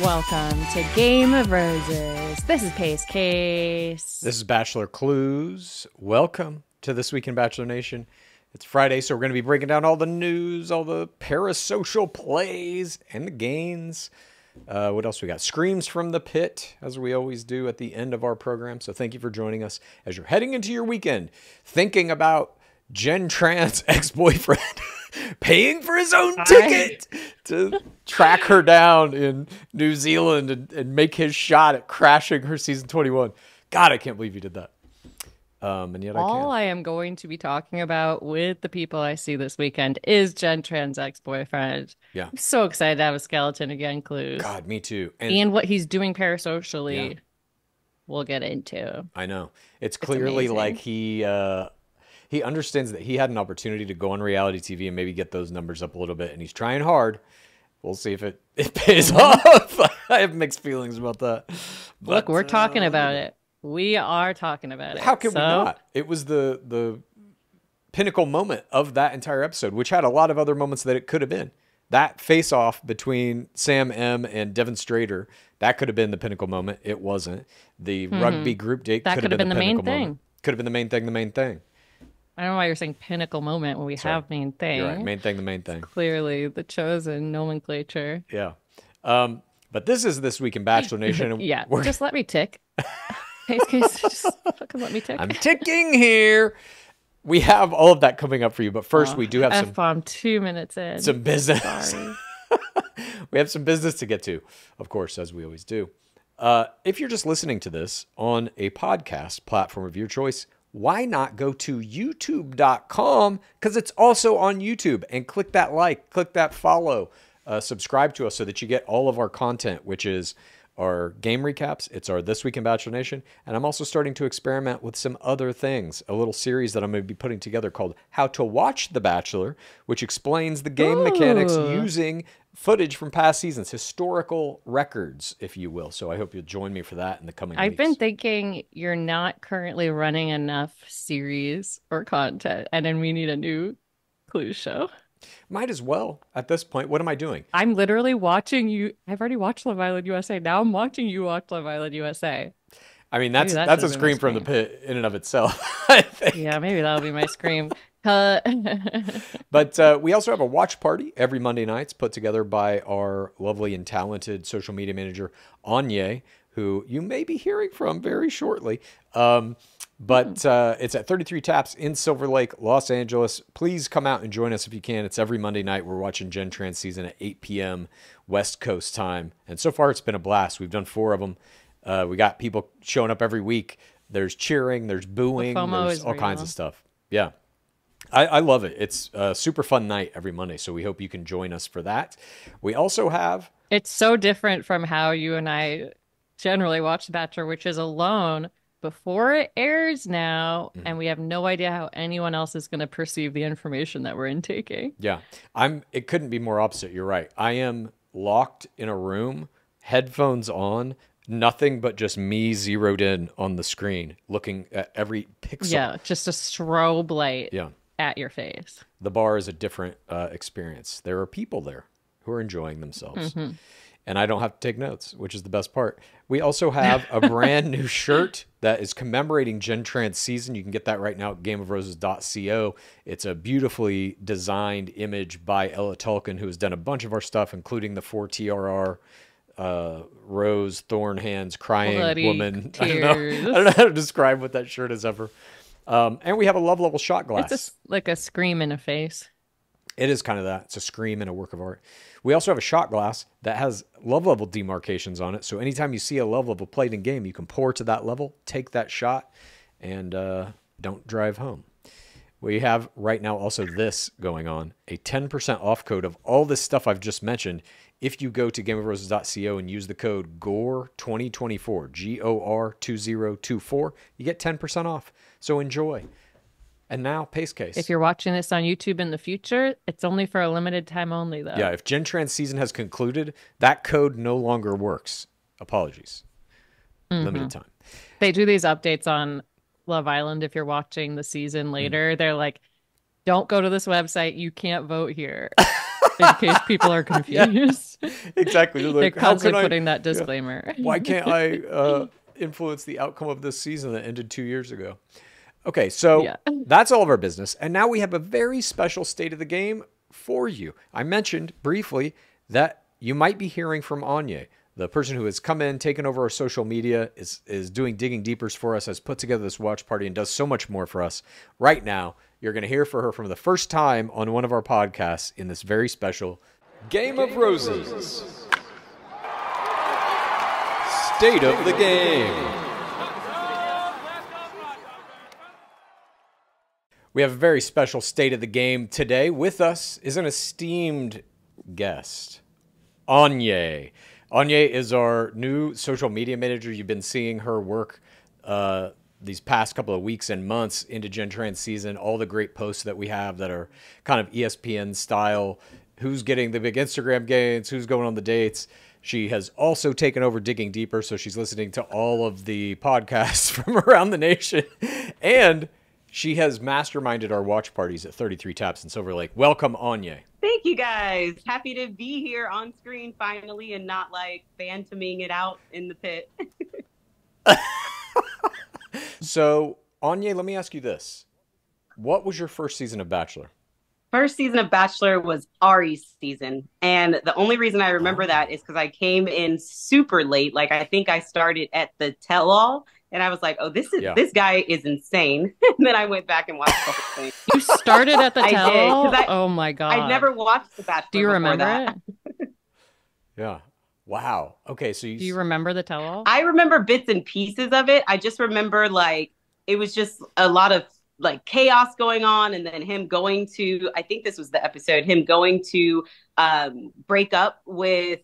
Welcome to Game of Roses. This is Pacecase. This is Bachelor Clues. Welcome to This Week in Bachelor Nation. It's Friday, so we're going to be breaking down all the news, all the parasocial plays, and the gains. What else we got? Screams from the pit, as we always do at the end of our program. So thank you for joining us as you're heading into your weekend, thinking about Jenn Tran's ex-boyfriend paying for his own ticket to track her down in New Zealand and make his shot at crashing her season 21. God, I can't believe you did that. And yet All I I am going to be talking about with the people I see this weekend is Jenn Tran's ex-boyfriend. Yeah. I'm so excited to have a skeleton again, Clues. God, me too. And what he's doing parasocially, Yeah. we'll get into. I know. It's clearly amazing. like he understands that he had an opportunity to go on reality TV and maybe get those numbers up a little bit, and he's trying hard. We'll see if it pays off. I have mixed feelings about that. Look, we're talking about it. We are talking about it. How can we not? It was the pinnacle moment of that entire episode, which had a lot of other moments that it could have been. That face-off between Sam M and Devin Strader, that could have been the pinnacle moment. It wasn't. The rugby group date That could have been the main pinnacle thing. moment. Could have been the main thing. I don't know why you're saying pinnacle moment when we have main thing. You're right. Main thing, the main thing. Clearly the chosen nomenclature. Yeah. But this week in Bachelor Nation. And Yeah, just let me tick. Pacecase, just fucking let me tick. I'm ticking here. We have all of that coming up for you, but first we do have F-bomb 2 minutes in. some business. Sorry. We have some business to get to, of course, as we always do. If you're just listening to this on a podcast platform of your choice, why not go to youtube.com, because it's also on YouTube, and click that like, click that follow, subscribe to us so that you get all of our content, which is our game recaps. It's our This Week in Bachelor Nation. And I'm also starting to experiment with some other things, a little series that I'm going to be putting together called How to Watch The Bachelor, which explains the game mechanics using footage from past seasons, historical records, if you will. So I hope you'll join me for that in the coming I've weeks. been thinking you're not currently running enough series or content, and then we need a new Clues show. Might as well at this point. What am I doing? I'm literally watching you. I've already watched Love Island USA. Now I'm watching you watch Love Island USA. I mean, Maybe that's a should be my scream from the scream. pit in and of itself, I think. Yeah, maybe that'll be my scream. But we also have a watch party every Monday nights put together by our lovely and talented social media manager, Aigner, who you may be hearing from very shortly. But it's at 33 Taps in Silverlake, Los Angeles. Please come out and join us if you can. It's every Monday night. We're watching Jenn Tran's season at 8 p.m. West Coast time. And so far, it's been a blast. We've done 4 of them. We got people showing up every week. There's cheering. There's booing. The FOMO There's is all real. kinds of stuff. Yeah. I love it. It's a super fun night every Monday. So we hope you can join us for that. We also have... It's so different from how you and I generally watch The Bachelor, which is alone before it airs now, and we have no idea how anyone else is going to perceive the information that we're intaking. Yeah, it couldn't be more opposite. You're right. I am locked in a room, headphones on, nothing but just me zeroed in on the screen, looking at every pixel. Yeah, just a strobe light Yeah. at your face. The bar is a different experience. There are people there who are enjoying themselves. And I don't have to take notes, which is the best part. We also have a brand new shirt that is commemorating Jenn Tran's season. You can get that right now at gameofroses.co. It's a beautifully designed image by Ella Tulkin, who has done a bunch of our stuff, including the 4TRR Rose, Thorn Hands, Crying Bloody Woman. tears. I don't know how to describe what that shirt is ever. And we have a love level shot glass. It's like a scream in a face. It is kind of that. It's a scream and a work of art. We also have a shot glass that has love level demarcations on it. So anytime you see a love level played in game, you can pour to that level, take that shot, and don't drive home. We have right now also this going on, a 10% off code of all this stuff I've just mentioned. If you go to gameofroses.co and use the code GOR2024, GOR2024, you get 10% off. So enjoy. And now, Pacecase. If you're watching this on YouTube in the future, it's only for a limited time only, though. Yeah, if Jenn Tran's season has concluded, that code no longer works. Apologies. Limited time. They do these updates on Love Island if you're watching the season later. They're like, don't go to this website. You can't vote here. in case people are Yeah, confused. exactly. They're They're like, how can constantly I? putting that Yeah, disclaimer. why can't I influence the outcome of this season that ended 2 years ago? Okay, so Yeah. that's all of our business. And now we have a very special state of the game for you. I mentioned briefly that you might be hearing from Aigner, the person who has come in, taken over our social media, is doing Digging Deepers for us, has put together this watch party, and does so much more for us. Right now, you're going to hear from her from the first time on one of our podcasts in this very special Game of Roses State of the Game. We have a very special state of the game today. With us is an esteemed guest, Aigner. Aigner is our new social media manager. You've been seeing her work these past couple of weeks and months into Gen Trans season. All the great posts that we have that are kind of ESPN style. Who's getting the big Instagram gains? Who's going on the dates? She has also taken over Digging Deeper, so she's listening to all of the podcasts from around the nation. And she has masterminded our watch parties at 33 Taps in Silverlake. Welcome, Aigner. Thank you, guys. Happy to be here on screen finally and not like phantoming it out in the pit. So, Aigner, let me ask you this. What was your first season of Bachelor? First season of Bachelor was Ari's season. And the only reason I remember that is because I came in super late. Like, I think I started at the tell-all. And I was like, oh, this guy is insane. And then I went back and watched the whole thing. You started at the tell? I did, oh my God. I'd never watched The Bachelor. Do you remember that. it? Yeah. Wow. Okay, so Do you remember the tell-all? I remember bits and pieces of it. I just remember like it was just a lot of like chaos going on, and then him going to, I think this was the episode, him going to break up with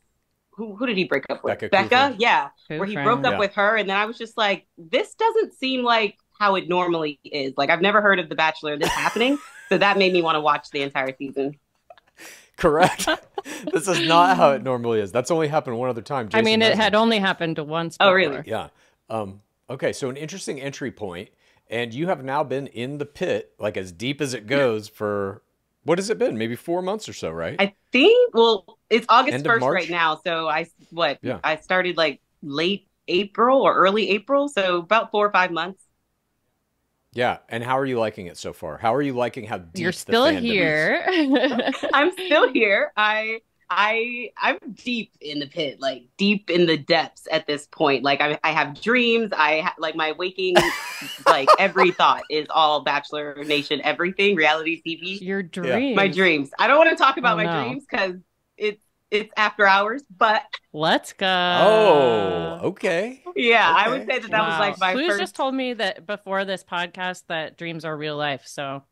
who did he break up with? Becca? Yeah. Where he broke up with her, and then I was just like, this doesn't seem like how it normally is. Like, I've never heard of The Bachelor this happening, so that made me want to watch the entire season. Correct. This is not how it normally is. That's only happened one other time. Jason, I mean, it had only happened once before. Oh, really? Yeah. Okay, so an interesting entry point, and you have now been in the pit, like as deep as it goes for, what has it been? Maybe 4 months or so, right? I think, well, it's August End of 1st March? right now, so I started like late April or early April, so about 4 or 5 months. Yeah, and how are you liking it so far? How are you liking how deep You're the still fandom here. I'm still here. I'm deep in the pit, like deep in the depths at this point. Like I have dreams. Like my waking, like every thought is all Bachelor Nation, everything, reality TV. Your dreams. My dreams. I don't want to talk about my dreams because it's after hours, but let's go. Oh, okay. Yeah, Okay. I would say that was like my Clues first. just told me that before this podcast that dreams are real life. So,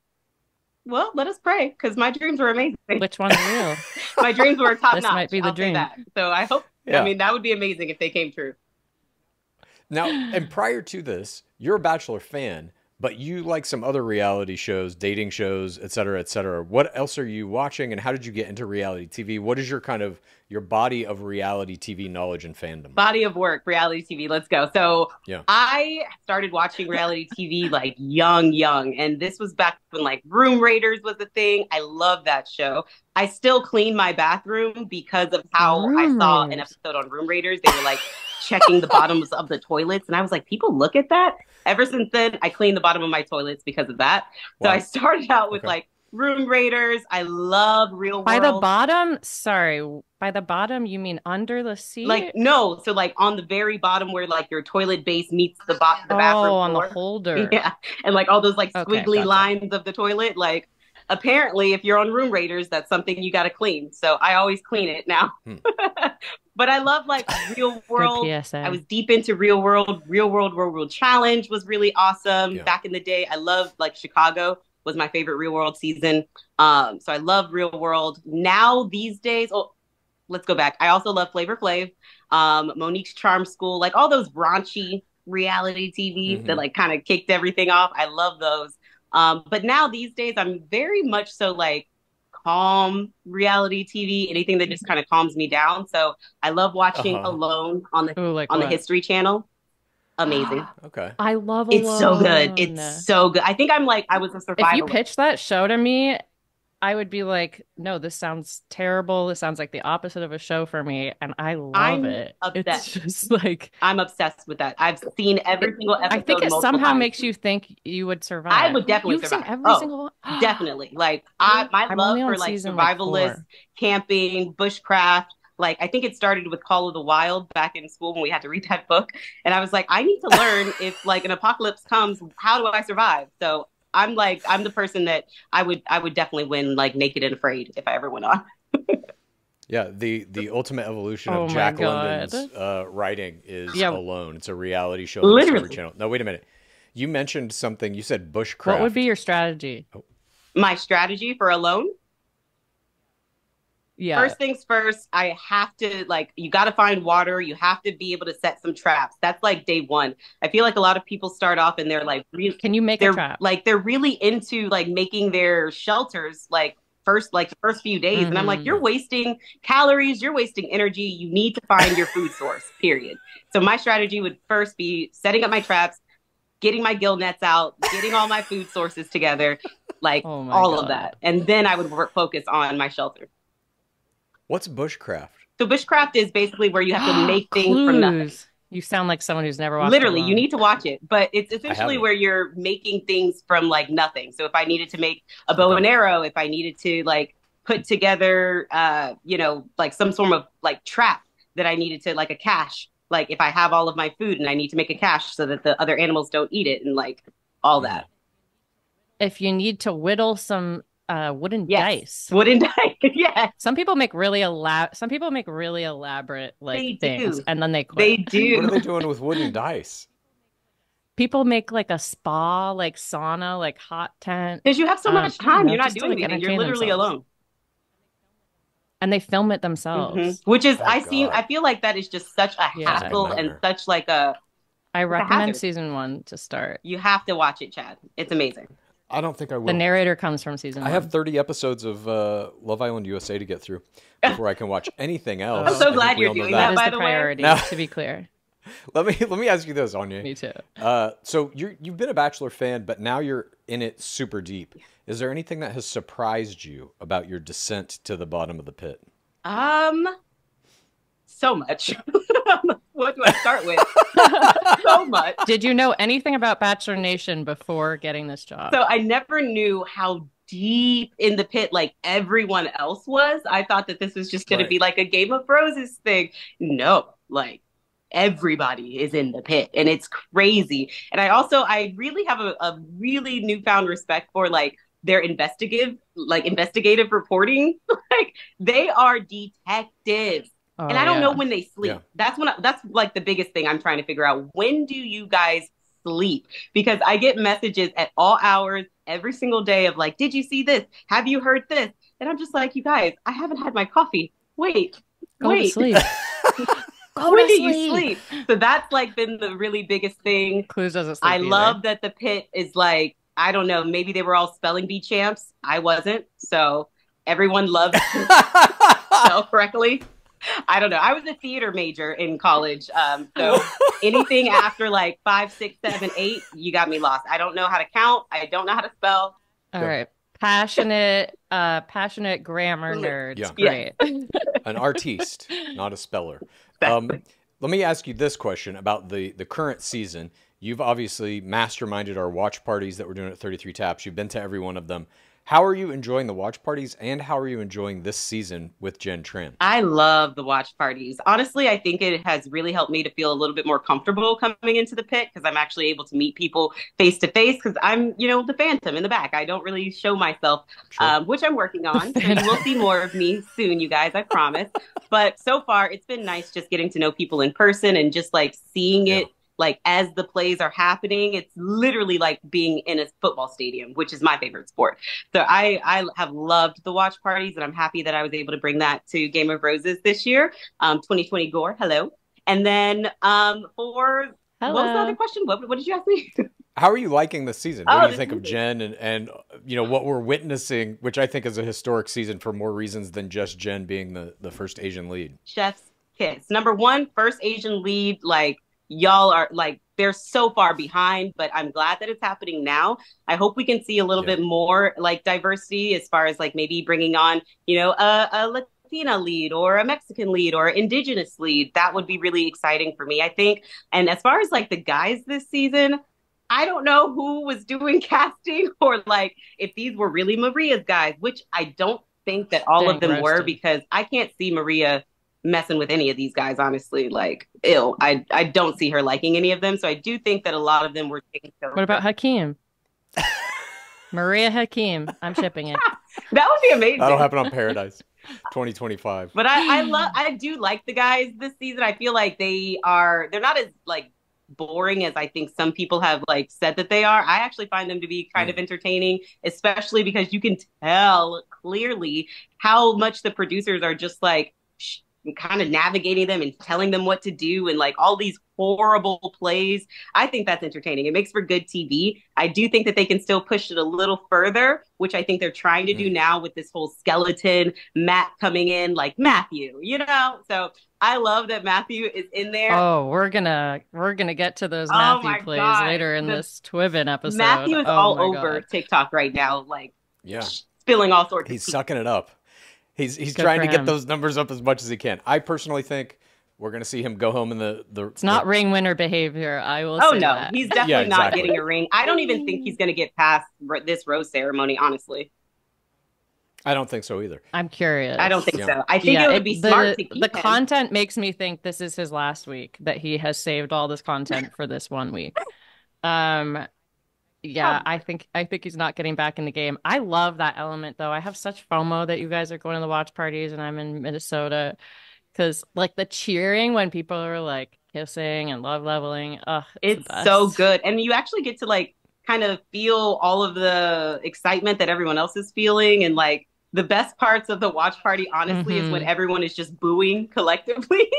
well, let us pray because my dreams were amazing. which one's real? My dreams were top notch. This might be the I'll say dream. that. So I hope. Yeah. I mean, that would be amazing if they came true. Now, and prior to this, you're a Bachelor fan, but you like some other reality shows, dating shows, et cetera, et cetera. What else are you watching, and how did you get into reality TV? What is your your body of reality TV knowledge and fandom? Body of work, reality TV. Let's go. So Yeah. I started watching reality TV like young. And this was back when like Room Raiders was a thing. I love that show. I still clean my bathroom because of how I saw an episode on Room Raiders. They were like checking the bottoms of the toilets. And I was like, people look at that? Ever since then, I clean the bottom of my toilets because of that. So Wow. I started out with like Room Raiders. I love Real World. By the bottom? Sorry. By the bottom, you mean under the seat? Like, no. So like on the very bottom where like your toilet base meets the bathroom Oh, on floor. the holder. Yeah. And like all those like squiggly gotcha. lines of the toilet. Like apparently if you're on Room Raiders, that's something you got to clean. So I always clean it now. But I love like Real World. PSA. I was deep into Real World. Real World Challenge was really awesome. Yeah. Back in the day, I loved like Chicago was my favorite Real World season. So I love Real World. Now these days, let's go back. I also love Flavor Flav, Monique's Charm School, like all those raunchy reality TV that like kind of kicked everything off. I love those. But now these days, I'm very much so like calm reality TV, anything that just kind of calms me down. So I love watching Alone on the History Channel. Amazing. Okay. I love Alone. It's so good. It's so good. I think I was a survivor. If you pitch that show to me, I would be like, no, this sounds terrible. This sounds like the opposite of a show for me, and I love I'm it. It's obsessed. just like I'm obsessed with that. I've seen every it, single I think episode it multiple somehow times. makes you think you would I survive. would definitely You've seen survive. every Oh, single one. definitely. Like my I'm love only for on like season like survivalist, 4. camping, bushcraft. Like I think it started with Call of the Wild back in school when we had to read that book. And I was like, I need to learn if like an apocalypse comes, how do I survive? So I'm the person that I would definitely win like Naked and Afraid if I ever went on. Yeah, the ultimate evolution of Oh my Jack God. London's writing is Yeah. Alone. It's a reality show on Discovery Literally. Channel. No, wait a minute. You mentioned something. You said What would be bushcraft. your strategy? Oh, My strategy for Alone. Yeah. First things first, I have to like you got to find water. You have to be able to set some traps. That's like day one. I feel like a lot of people start off and they're like Can you make a trap? they're really into like making their shelters like the first few days, and I'm like, Mm-hmm. you're yeah. wasting calories, you're wasting energy. You need to find your food source. Period. So my strategy would first be setting up my traps, getting my gill nets out, getting all my food sources together, like Oh my all of God. that, and then I would focus on my shelter. What's bushcraft? So bushcraft is basically where you have to make things from nothing. Clues. You sound like someone who's never watched Literally, you Alone. need to watch it, but it's I essentially haven't. where you're making things from like nothing. So if I needed to make a bow Okay. and arrow, if I needed to like put together like some sort of like trap that I needed to like a cache, like if I have all of my food and I need to make a cache so that the other animals don't eat it and like all Mhm. that. If you need to whittle some wooden Yes. dice. Wooden die. Yes, Some people make really elaborate like they things do. and then they They quit. What are do. they doing with wooden dice? People make like a spa, like sauna, like hot tent. Because you have so much I don't time. know, You're not just to doing like anything. You're entertain literally themselves. alone. And they film it themselves. Which is Oh God, I feel like that is just such a sounds like Yeah. a hassle and nightmare. such I like a recommend hazard. season 1 to start. You have to watch it, Chad. It's amazing. I don't think I The will. narrator comes from season I have 1. 30 episodes of Love Island USA to get through before I can watch anything else. I'm Oh, so I think glad we you're all know doing that that, is by the the way. priority, Now, to be clear. let me ask you this, Anya. Me too. So you've been a Bachelor fan, but now you're in it super deep. Is there anything that has surprised you about your descent to the bottom of the pit? Um, so much. What do I start with? So much. Did you know anything about Bachelor Nation before getting this job? So I never knew how deep in the pit like everyone else was. I thought that this was just going to Right. be like a Game of Roses thing. No, like everybody is in the pit and it's crazy. And I really have a really newfound respect for like their investigative reporting. Like they are detectives. And Oh I don't know yeah. when they sleep. Yeah. That's like the biggest thing I'm trying to figure out. When do you guys sleep? Because I get messages at all hours every single day of like, did you see this? Have you heard this? And I'm just like, you guys, I haven't had my coffee. Wait, Go to wait. sleep. Go When to do you sleep. sleep? So that's like been the really biggest thing. Clues doesn't sleep I either. love that the pit is like, I don't know, maybe they were all spelling bee champs. I wasn't. So everyone loves to spell correctly. I don't know. I was a theater major in college. So anything after like 5, 6, 7, 8, you got me lost. I don't know how to count. I don't know how to spell. All right. Passionate grammar nerd. Yeah. Great. An artiste, not a speller. Exactly. Let me ask you this question about the current season. You've obviously masterminded our watch parties that we're doing at 33 Taps. You've been to every one of them. How are you enjoying the watch parties, and how are you enjoying this season with Jenn Tran? I love the watch parties. Honestly, I think it has really helped me to feel a little bit more comfortable coming into the pit because I'm actually able to meet people face to face because I'm, the phantom in the back. I don't really show myself, Sure. which I'm working on. So you will see more of me soon, you guys, I promise. But so far, it's been nice just getting to know people in person and just like seeing Yeah. it like as the plays are happening. It's literally like being in a football stadium, which is my favorite sport. So I have loved the watch parties, and I'm happy that I was able to bring that to Game of Roses this year. 2020 Gore, hello. And then for what was the other Hello. question? What did you ask me? How are you liking this season? Oh, What do you this think of Jenn and what we're witnessing, which I think is a historic season for more reasons than just Jenn being the first Asian lead? Chef's kiss. Number one, first Asian lead. Like y'all are like they're so far behind, but I'm glad that it's happening now. I hope we can see a little bit more like diversity as far as like maybe bringing on, a Latina lead or a Mexican lead or indigenous lead. That would be really exciting for me, I think. And as far as like the guys this season, I don't know who was doing casting or like if these were really Maria's guys, which I don't think that all of them were, because I can't see Maria messing with any of these guys, honestly. Like, ill. I don't see her liking any of them. So I do think that a lot of them were taking care of What about Hakeem? Maria Hakeem. I'm shipping it. That would be amazing. That'll happen on Paradise 2025. But I do like the guys this season. I feel like they're not as like boring as I think some people have like said that they are. I actually find them to be kind of entertaining, especially because you can tell clearly how much the producers are just like kind of navigating them and telling them what to do and like all these horrible plays. I think that's entertaining. It makes for good TV. I do think that they can still push it a little further, which I think they're trying to do now with this whole skeleton Matt coming in, like Matthew, So I love that Matthew is in there. Oh, we're gonna get to those Matthew plays later in this Twibbin episode. Matthew is all over TikTok right now, like spilling all sorts. He's sucking it up. He's trying to get those numbers up as much as he can. I personally think we're going to see him go home in the It's not ring winner behavior. I will say that. He's definitely not getting a ring. I don't even think he's going to get past this rose ceremony, honestly. I don't think so either. I'm curious. I don't think so. I think it would be smart to keep the content makes me think this is his last week, that he has saved all this content for this 1 week. Yeah, I think he's not getting back in the game. I love that element, though. I have such FOMO that you guys are going to the watch parties and I'm in Minnesota, because like the cheering when people are like kissing and love leveling, it's so good. And you actually get to like kind of feel all of the excitement that everyone else is feeling. And like the best parts of the watch party, honestly, is when everyone is just booing collectively.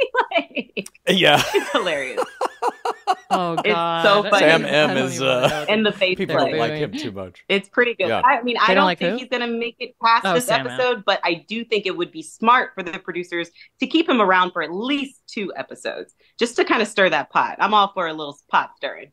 It's hilarious. Oh God! It's so funny. Sam M is in the face. People don't like him too much. It's pretty good. Yeah. I mean, I don't think he's gonna make it past this Sam episode, but I do think it would be smart for the producers to keep him around for at least 2 episodes, just to kind of stir that pot. I'm all for a little pot stirring.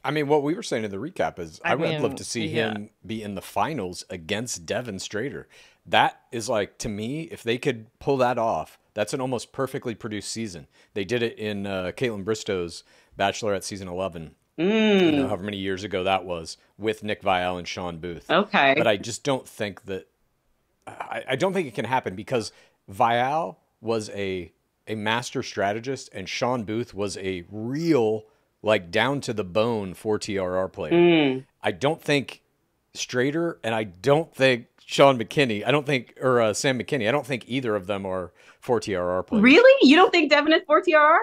I mean, what we were saying in the recap is I would love to see him be in the finals against Devin Strader. That is like, to me, if they could pull that off, that's an almost perfectly produced season. They did it in Caitlin Bristow's Bachelorette season 11. However many years ago that was, with Nick Viall and Sean Booth. Okay. But I just don't think that, I don't think it can happen, because Viall was a master strategist and Sean Booth was a real, like, down to the bone 4TRR player. I don't think Strader, and I don't think Sam McKinney, I don't think either of them are 4TRR players. Really? You don't think Devin is 4TRR?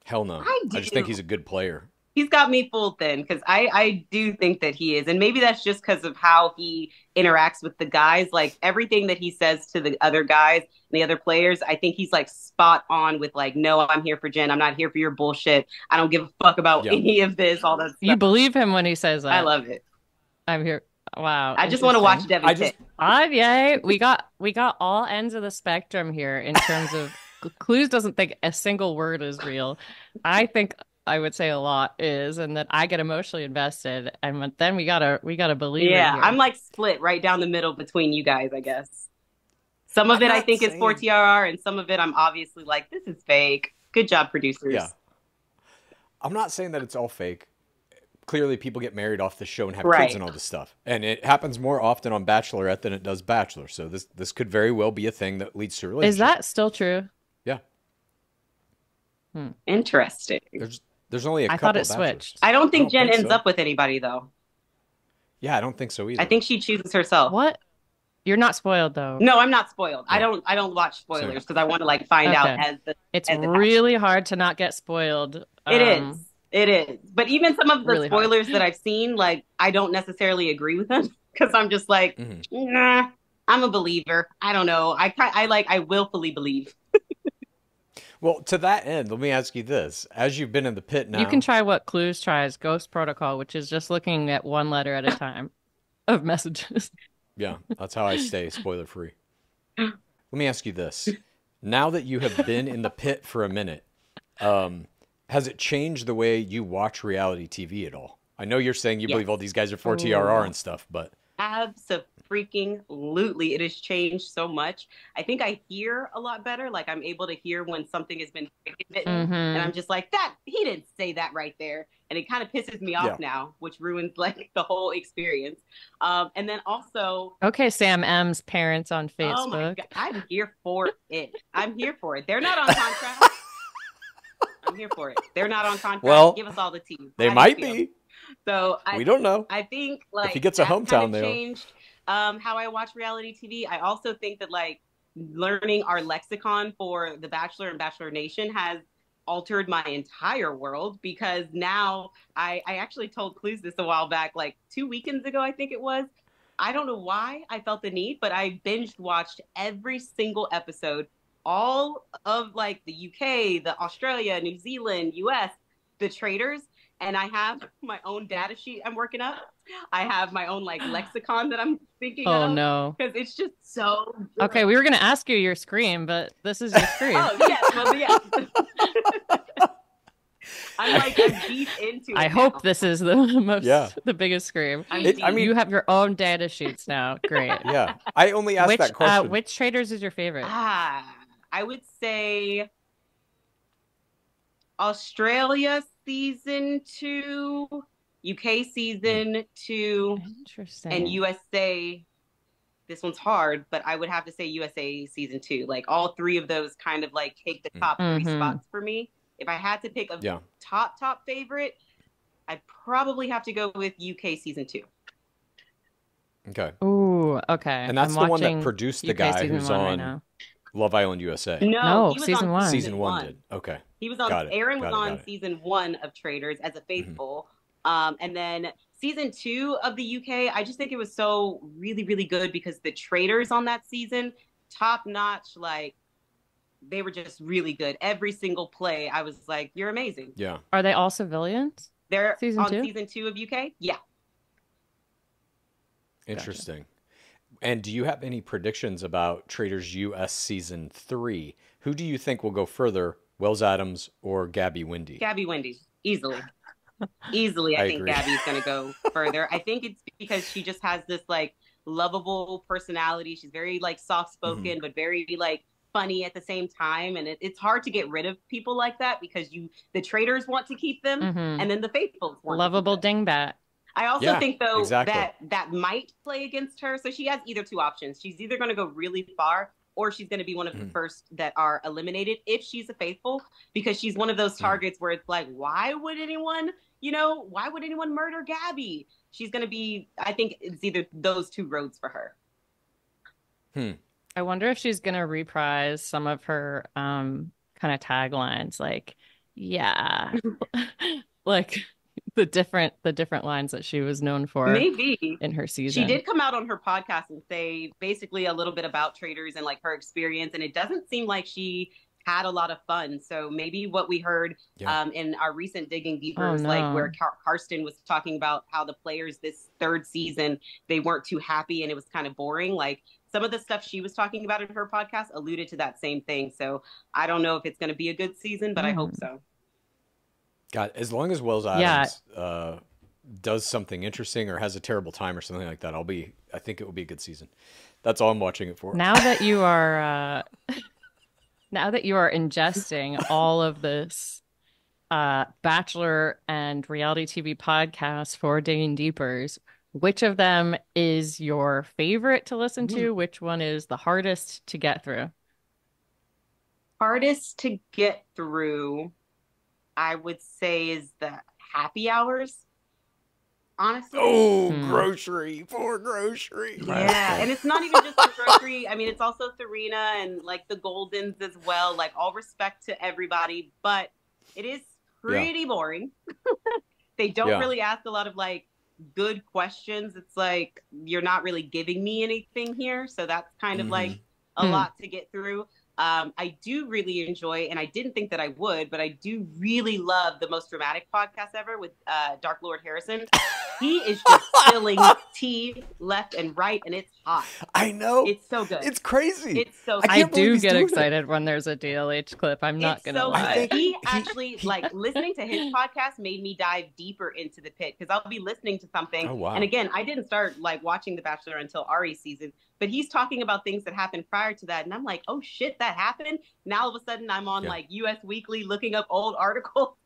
Hell no. I just think he's a good player. He's got me fooled then, because I do think that he is. And maybe that's just because of how he interacts with the guys. Like, everything that he says to the other guys and the other players, I think he's like spot on with like, no, I'm here for Jenn. I'm not here for your bullshit. I don't give a fuck about any of this, all that stuff. You believe him when he says that. I love it. I'm here. Wow. I just want to watch Devin Pitt. Yeah, we got all ends of the spectrum here in terms of Clues doesn't think a single word is real. I think I would say a lot is, and that I get emotionally invested, and then we gotta believe. Yeah, I'm like split right down the middle between you guys, I guess. Some of it I think is 4TRR, and some of it I'm obviously like, this is fake. Good job, producers. Yeah. I'm not saying that it's all fake. Clearly, people get married off the show and have kids and all this stuff. And it happens more often on Bachelorette than it does Bachelor. So this could very well be a thing that leads to a relationship. Is that still true? Yeah. Interesting. There's only a couple. I thought it Bachelors. switched. I don't think Jenn ends up with anybody, though. Yeah, I don't think so either. I think she chooses herself. What? You're not spoiled, though. No, I'm not spoiled. No. I don't watch spoilers because I want to like find out as the. It's really hard to not get spoiled. It is. It is. But even some of the spoilers that I've seen, like, I don't necessarily agree with them, because I'm just like, nah, I'm a believer. I don't know. I willfully believe. Well, to that end, let me ask you this. As you've been in the pit now. You can try what Clues tries, Ghost Protocol, which is just looking at one letter at a time of messages. Yeah, that's how I stay spoiler free. Let me ask you this. Now that you have been in the pit for a minute, Has it changed the way you watch reality TV at all? I know you're saying you Yes. believe all these guys are for TRR and stuff, but Absolutely. It has changed so much. I think I hear a lot better. Like I'm able to hear when something has been written and I'm just like, that he didn't say that right there. And it kind of pisses me off now, which ruins like the whole experience. And then also, Okay, Sam M's parents on oh my Facebook. God, I'm here for it. I'm here for it. They're not on contract. I'm here for it. They're not on contract. Well, give us all the tea. They might be. So we don't know. I think like if he gets a hometown, kind of changed how I watch reality TV. I also think that like learning our lexicon for The Bachelor and Bachelor Nation has altered my entire world because now I actually told Clues this a while back, like 2 weekends ago, I think it was. I don't know why I felt the need, but I binge watched every single episode, all of like the UK, the Australia, New Zealand, US, the traders. And I have my own data sheet I'm working up. I have my own like lexicon that I'm thinking of. Oh no. Because it's just so good. Okay, we were gonna ask you your scream, but this is your scream. Oh yes, well yes. I'm deep into it. I hope this is the the biggest scream. I mean, you have your own data sheets now. Great. Yeah. I only asked that question. Which traders is your favorite? I would say Australia season 2, UK season 2, Interesting. and USA. This one's hard, but I would have to say USA season 2. Like all three of those kind of like take the top 3 spots for me. If I had to pick a top favorite, I'd probably have to go with UK season 2. Okay. Ooh, okay. And that's the one that produced the guy who's on right Love Island USA. No, he was season on 1. Season 1 did. Okay. He was on. Aaron was on season 1 of Traders as a faithful, and then season 2 of the UK. I just think it was so really, really good because the traders on that season, top notch. Like they were just really good. Every single play, I was like, "You're amazing." Yeah. Are they all civilians? They're season on 2? season 2 of UK. Yeah. Interesting. Gotcha. And do you have any predictions about Traders US season 3? Who do you think will go further, Wells Adams or Gabby Windey? Gabby Windey, easily. Easily, I think agree. Gabby's going to go further. I think it's because she just has this like lovable personality. She's very like soft-spoken, but very like funny at the same time. And it's hard to get rid of people like that because the traders want to keep them, and then the faithfuls want lovable to keep them. dingbat. I also think, though, that might play against her. So she has either two options. She's either going to go really far or she's going to be one of the first that are eliminated if she's a faithful, because she's one of those targets where it's like, why would anyone murder Gabby? She's going to be, I think it's either those two roads for her. I wonder if she's going to reprise some of her kind of taglines, like, yeah, like the different lines that she was known for maybe in her season. She did come out on her podcast and say basically a little bit about traders and like her experience, and it doesn't seem like she had a lot of fun. So maybe what we heard in our recent Digging Deeper was like where Karsten was talking about how the players this third season, they weren't too happy and it was kind of boring. Like some of the stuff she was talking about in her podcast alluded to that same thing. So I don't know if it's going to be a good season, but I hope so. God, as long as Wells Adams does something interesting or has a terrible time or something like that, I think it will be a good season. That's all I'm watching it for. Now that you are ingesting all of this Bachelor and reality TV podcasts for Digging Deepers, which of them is your favorite to listen to? Which one is the hardest to get through? Hardest to get through, I would say, is the happy hours. Honestly. Oh, grocery for grocery. Yeah, and it's not even just the grocery. I mean, it's also Serena and like the Goldens as well. Like all respect to everybody, but it is pretty boring. They don't really ask a lot of like good questions. It's like you're not really giving me anything here, so that's kind of like a lot to get through. I do really enjoy, and I didn't think that I would, but I do really love the Most Dramatic podcast ever with Dark Lord Harrison. He is just spilling tea left and right, and it's hot. I know. It's so good. It's crazy. It's so I can't believe do he's get doing excited when there's a DLH clip. I'm not going to so lie. good. He actually, like, listening to his podcast made me dive deeper into the pit because I'll be listening to something. Oh, wow. And again, I didn't start, like, watching The Bachelor until Ari's season, but he's talking about things that happened prior to that. And I'm like, oh, shit, that happened? Now, all of a sudden, I'm on, like, US Weekly looking up old articles.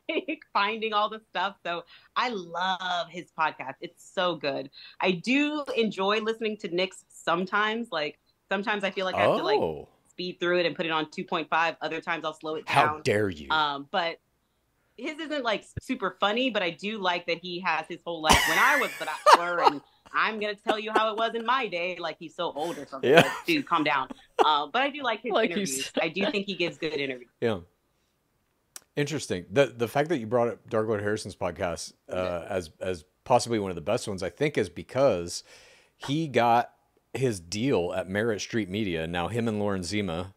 Like finding all the stuff. So I love his podcast. It's so good. I do enjoy listening to Nick's sometimes. Like sometimes I feel like I have to like speed through it and put it on 2.5. Other times I'll slow it down. How dare you? But his isn't like super funny, but I do like that he has his whole like when I was the Bachelor and I'm gonna tell you how it was in my day. Like he's so old or something. Yeah. Like, dude, calm down. But I do like his Like interviews. I do think he gives good interviews. Yeah. Interesting. The fact that you brought up Dark Lord Harrison's podcast as possibly one of the best ones, I think, is because he got his deal at Merritt Street Media. Now him and Lauren Zima,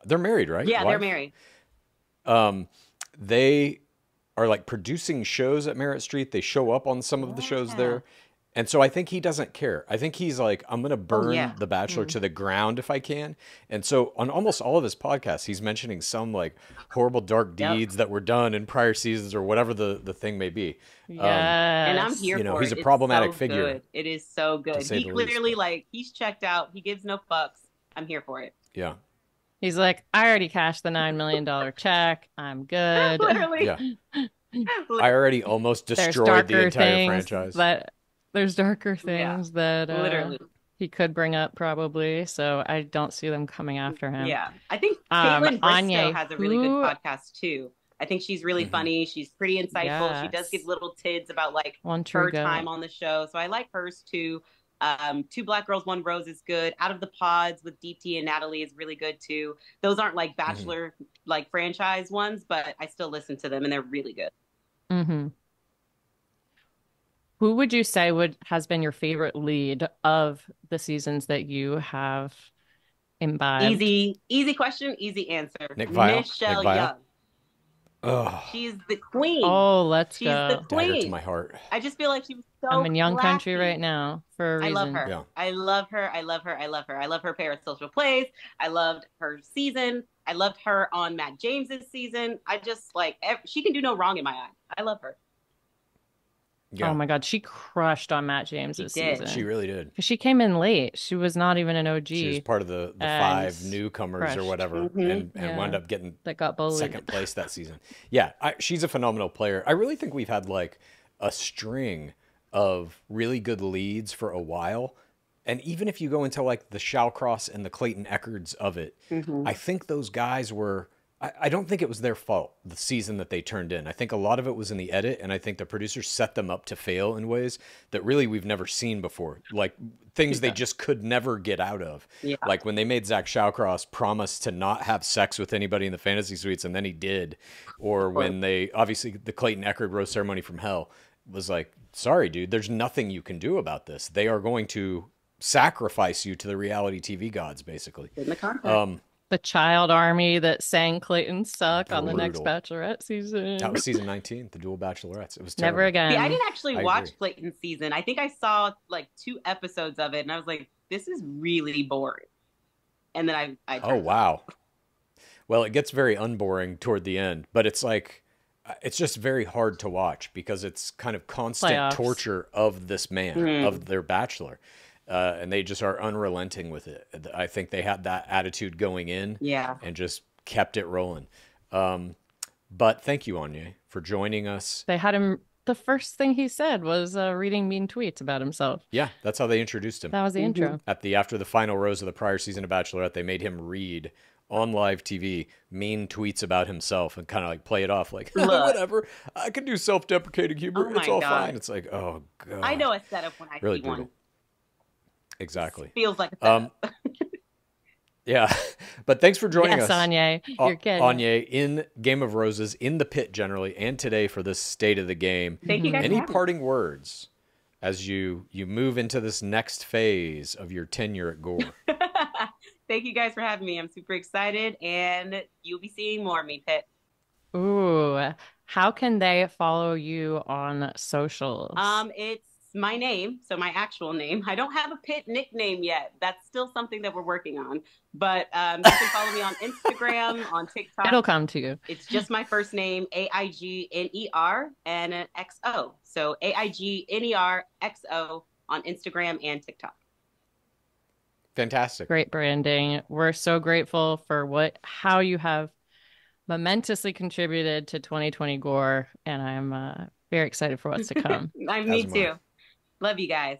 they're married, right? Yeah, they're married. They are like producing shows at Merritt Street. They show up on some of the shows there. And so I think he doesn't care. I think he's like, I'm going to burn The Bachelor to the ground if I can. And so on almost all of his podcasts, he's mentioning some like horrible dark deeds that were done in prior seasons or whatever the thing may be. Yeah. And I'm here for it. He's a problematic figure. Good. It is so good. He clearly like, he's checked out. He gives no fucks. I'm here for it. Yeah. He's like, I already cashed the $9 million check. I'm good. Literally. Yeah. I already almost destroyed the entire franchise. There's darker things that literally he could bring up probably. So I don't see them coming after him. Yeah. I think Caitlin Bristow Aigner, has a really good podcast too. I think she's really funny. She's pretty insightful. Yes. She does give little tids about like her time on the show. So I like hers too. Two Black Girls, One Rose is good. Out of the Pods with DT and Natalie is really good too. Those aren't like Bachelor like franchise ones, but I still listen to them and they're really good. Mm-hmm. Who would you say has been your favorite lead of the seasons that you have imbibed? Easy question, easy answer. Michelle Young. Oh. She's the queen. Oh, let's She's go. the queen. Dagger to my heart. I just feel like she was so I'm in Young classy. Country right now for a reason. I love her. Yeah. I love her. I love her. I love her. I love her Parasocial plays. I loved her season. I loved her on Matt James's season. I just like she can do no wrong in my eye. I love her. Yeah. Oh my God, she crushed on Matt James's season. She really did. She came in late. She was not even an OG. She was part of the 5 newcomers or whatever, and wound up getting that got bullied. second place that season. Yeah, she's a phenomenal player. I really think we've had like a string of really good leads for a while. And even if you go into like the Shawcross and the Clayton Eckards of it, I think those guys were... I don't think it was their fault, the season that they turned in. I think a lot of it was in the edit, and I think the producers set them up to fail in ways that really we've never seen before. Like things they just could never get out of. Yeah. Like when they made Zach Shawcross promise to not have sex with anybody in the fantasy suites, and then he did. Or when they, obviously the Clayton Eckard Rose Ceremony from Hell was like, sorry, dude, there's nothing you can do about this. They are going to sacrifice you to the reality TV gods, basically. In the contract. The child army that sang Clayton suck Brutal. on the next Bachelorette season. That was season 19, the dual Bachelorettes. It was terrible. Never again. Yeah, I didn't actually watch agree. Clayton's season. I think I saw like 2 episodes of it, and I was like, this is really boring. And then I oh, wow. Well, it gets very unboring toward the end, but it's like, it's just very hard to watch because it's kind of constant torture of this man, of their bachelor. And they just are unrelenting with it. I think they had that attitude going in and just kept it rolling. But thank you, Aigner, for joining us. They had him, the first thing he said was reading mean tweets about himself. Yeah, that's how they introduced him. That was the intro. After the final rose of the prior season of Bachelorette, they made him read on live TV mean tweets about himself and kind of like play it off like, whatever, I can do self-deprecating humor. It's all fine. It's like, oh, God. I know a setup when I really see brutal. one. Exactly. Feels like a setup. Yeah, but thanks for joining us. Yes, Aigner. You're good. Aigner, in Game of Roses, in the pit generally, and today for this state of the game. Thank you guys. Any parting words as you move into this next phase of your tenure at Gore? Thank you guys for having me. I'm super excited, and you'll be seeing more of me, Pit. Ooh, how can they follow you on socials? It's my name, so my actual name. I don't have a pit nickname yet. That's still something that we're working on. But you can follow me on Instagram, on TikTok. It'll come to you. It's just my first name, Aigner and an XO. So AIGNERXO on Instagram and TikTok. Fantastic. Great branding. We're so grateful for how you have momentously contributed to 2020 Gore, and I'm very excited for what's to come. Me too. Love you guys.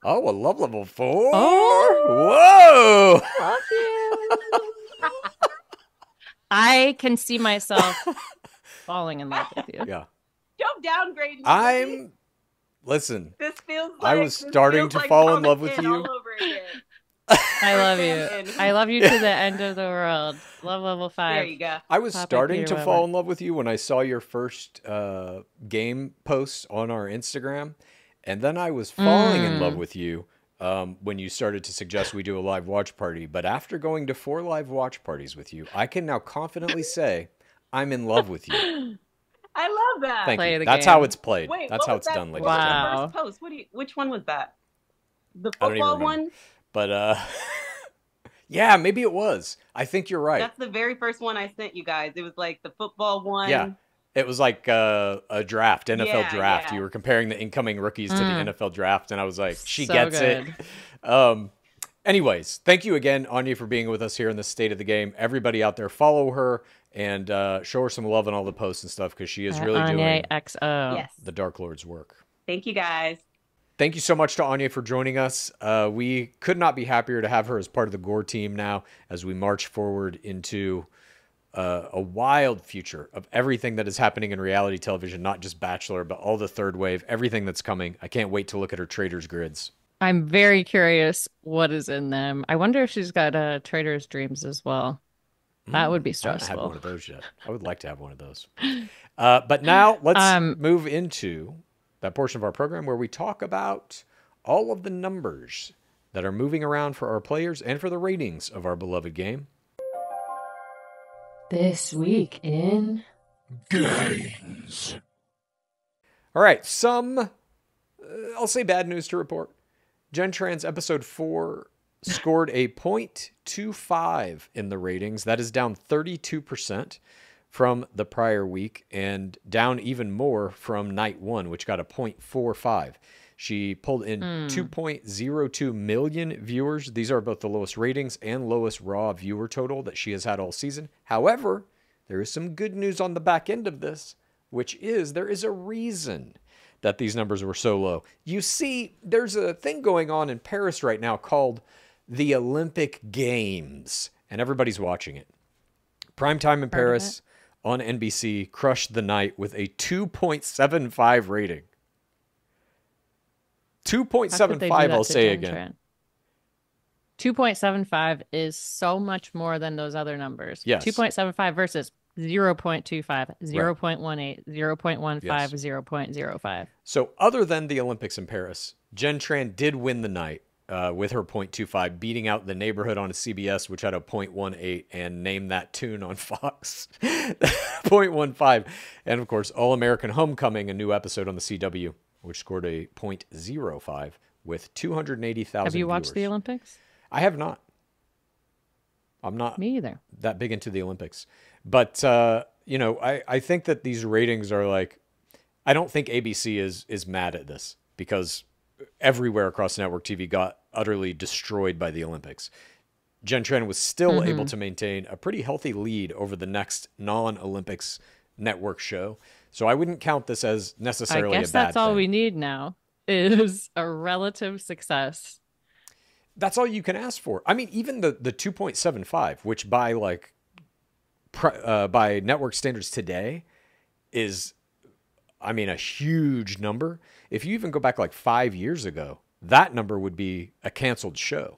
Oh, a love level 4. Oh, Whoa. love you. I can see myself falling in love with you. Yeah. Don't downgrade me. Listen. This feels like I was starting to fall in love with you. All over again. I love you. I love you to the end of the world. Love level 5. There you go. I was starting to fall in love with you when I saw your first game post on our Instagram. And then I was falling in love with you when you started to suggest we do a live watch party. But after going to 4 live watch parties with you, I can now confidently say I'm in love with you. I love that. Thank you. That's how it's played. Wait, that's how it's done, ladies and gentlemen. First post. Which one was that? The football one? But yeah, maybe it was. I think you're right. That's the very first one I sent you guys. It was like the football one. Yeah. It was like a draft, NFL draft. Yeah. You were comparing the incoming rookies to the NFL draft, and I was like, she gets it. Anyways, thank you again, Aigner, for being with us here in the State of the Game. Everybody out there, follow her and show her some love on all the posts and stuff, because she is really doing the Dark Lord's work. Thank you, guys. Thank you so much to Aigner for joining us. We could not be happier to have her as part of the Gore team now as we march forward into a wild future of everything that is happening in reality television, not just Bachelor, but all the third wave, everything that's coming. I can't wait to look at her traders grids. I'm very curious what is in them. I wonder if she's got Trader's Dreams as well. That would be stressful. I haven't had one of those yet. I would like to have one of those. But now let's move into that portion of our program where we talk about all of the numbers that are moving around for our players and for the ratings of our beloved game. This week in games. All right, some, I'll say bad news to report. Jenn Tran's episode 4 scored a 0.25 in the ratings. That is down 32% from the prior week and down even more from night 1, which got a 0.45. She pulled in 2.02 million viewers. These are both the lowest ratings and lowest raw viewer total that she has had all season. However, there is some good news on the back end of this, which is there is a reason that these numbers were so low. You see, there's a thing going on in Paris right now called the Olympic Games, and everybody's watching it. Primetime in Paris on NBC crushed the night with a 2.75 rating. 2.75, I'll say again. 2.75 is so much more than those other numbers. Yes. 2.75 versus 0.25, 0.18, 0.15, yes. 0.05. So other than the Olympics in Paris, Jenn Tran did win the night with her 0.25, beating out The Neighborhood on a CBS, which had a 0.18, and Name That Tune on Fox, 0.15. And, of course, All American Homecoming, a new episode on the CW, which scored a 0.05 with 280,000 Have you watched viewers. the Olympics? I have not. I'm not Me either. that big into the Olympics. But, you know, I think that these ratings are like, I don't think ABC is mad at this because everywhere across network TV got utterly destroyed by the Olympics. Jenn Tran was still able to maintain a pretty healthy lead over the next non-Olympics network show. So I wouldn't count this as necessarily a bad thing. I guess that's all we need now is a relative success. That's all you can ask for. I mean, even the 2.75, which by like by network standards today is, I mean, a huge number. If you even go back like 5 years ago, that number would be a canceled show.